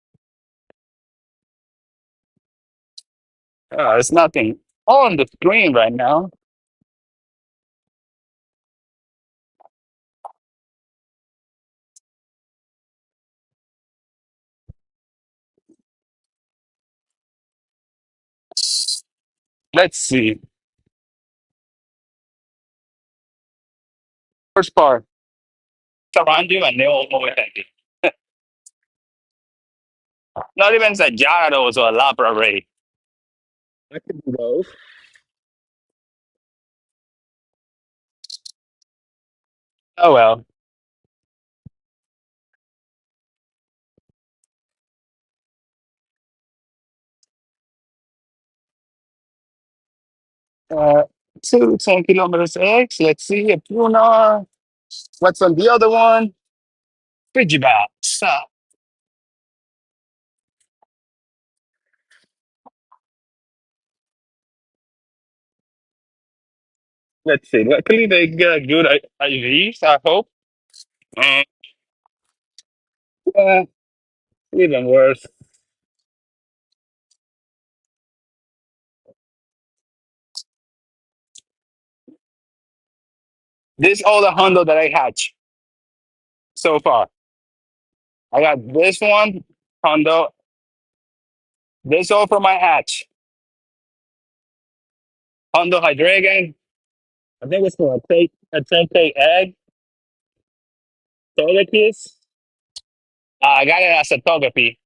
There's nothing on the screen right now. Let's see. First part, around you and they all over thank you. Not even a Gyarados or a Lapra Ray. I could do those. Oh well. 2 10 kilometers X. Let's see. A Puna. What's on the other one? Frigibax. Let's see. Luckily, they got good IVs, I hope. Uh, uh, even worse. This all the Hundo that I hatch so far. I got this one, Hundo. This all from my hatch. Hundo Hydreigon. I think it's for a 10K egg. Togekiss. I got it as a Togepi.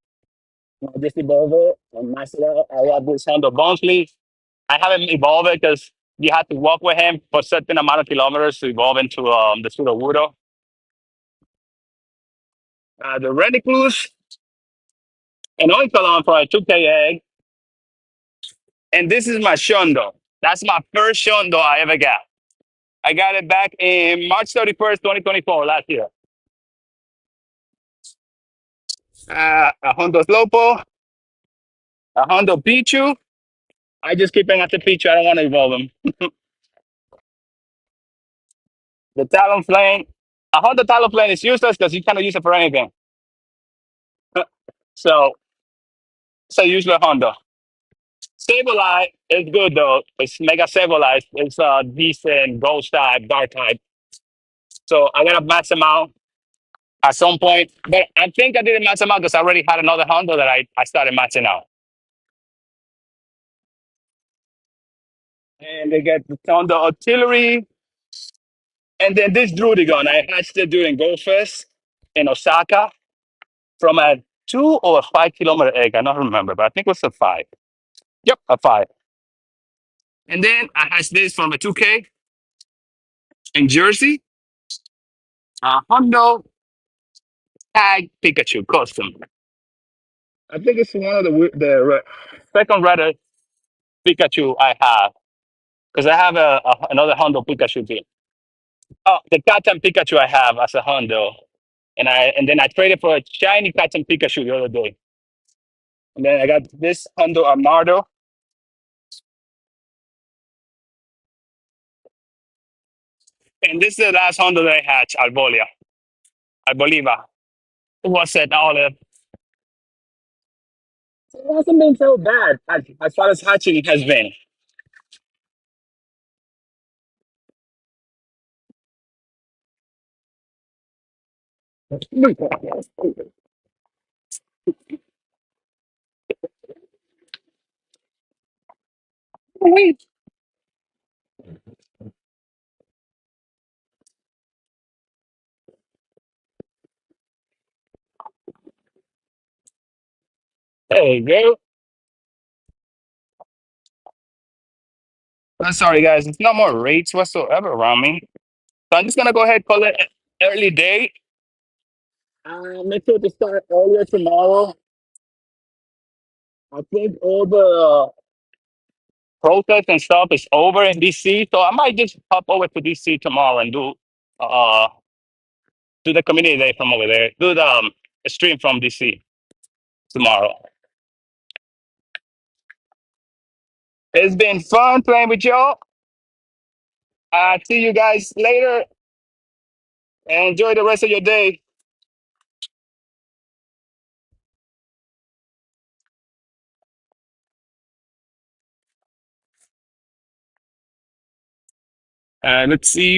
I just evolve it and max it out. I got this Hundo Bonsly. I haven't evolved it because you have to walk with him for a certain amount of kilometers to evolve into the Sudowoodo. The Redicluse, an Oinkologne for a 2K egg. And this is my Shondo. That's my first Shondo I ever got. I got it back in March 31st, 2024, last year. A Hondo Slowpoke, a Hondo Pichu. I just keep him at the Pichu. I don't want to evolve him. The Talonflame. A Hondo Talonflame is useless because you cannot use it for anything. So, usually Hondo. Sableye is good though. It's Mega Sableye. It's a decent ghost type, dark type. So I gotta max him out at some point. But I think I didn't match them out because I already had another Honda that I started matching out. And they get the Honda Artillery. And then this Drudigon, I hatched it during Go Fest in Osaka from a 2 or 5 kilometer egg. I don't remember, but I think it was a 5. Yep, a 5. And then I hatched this from a 2K in Jersey. Hundo Tag Pikachu custom. I think it's one of second rare Pikachu I have. Because I have another Hondo Pikachu team. Oh, the Katam Pikachu I have as a Hondo. And then I traded for a shiny Katam Pikachu the other day. And then I got this Hundo Armado. And this is the last Hundo that I hatched, Albolia. Alboliva. It was at all of. It hasn't been so bad as far as hatching it has been. There you go. I'm sorry, guys. There's no more rates whatsoever around me. So I'm just gonna go ahead and call it early day. Make sure to start earlier tomorrow. I think all the protest and stuff is over in DC, so I might just hop over to DC tomorrow and uh do the community day from over there. Do the stream from DC tomorrow. It's been fun playing with y'all. See you guys later and enjoy the rest of your day. Let's see.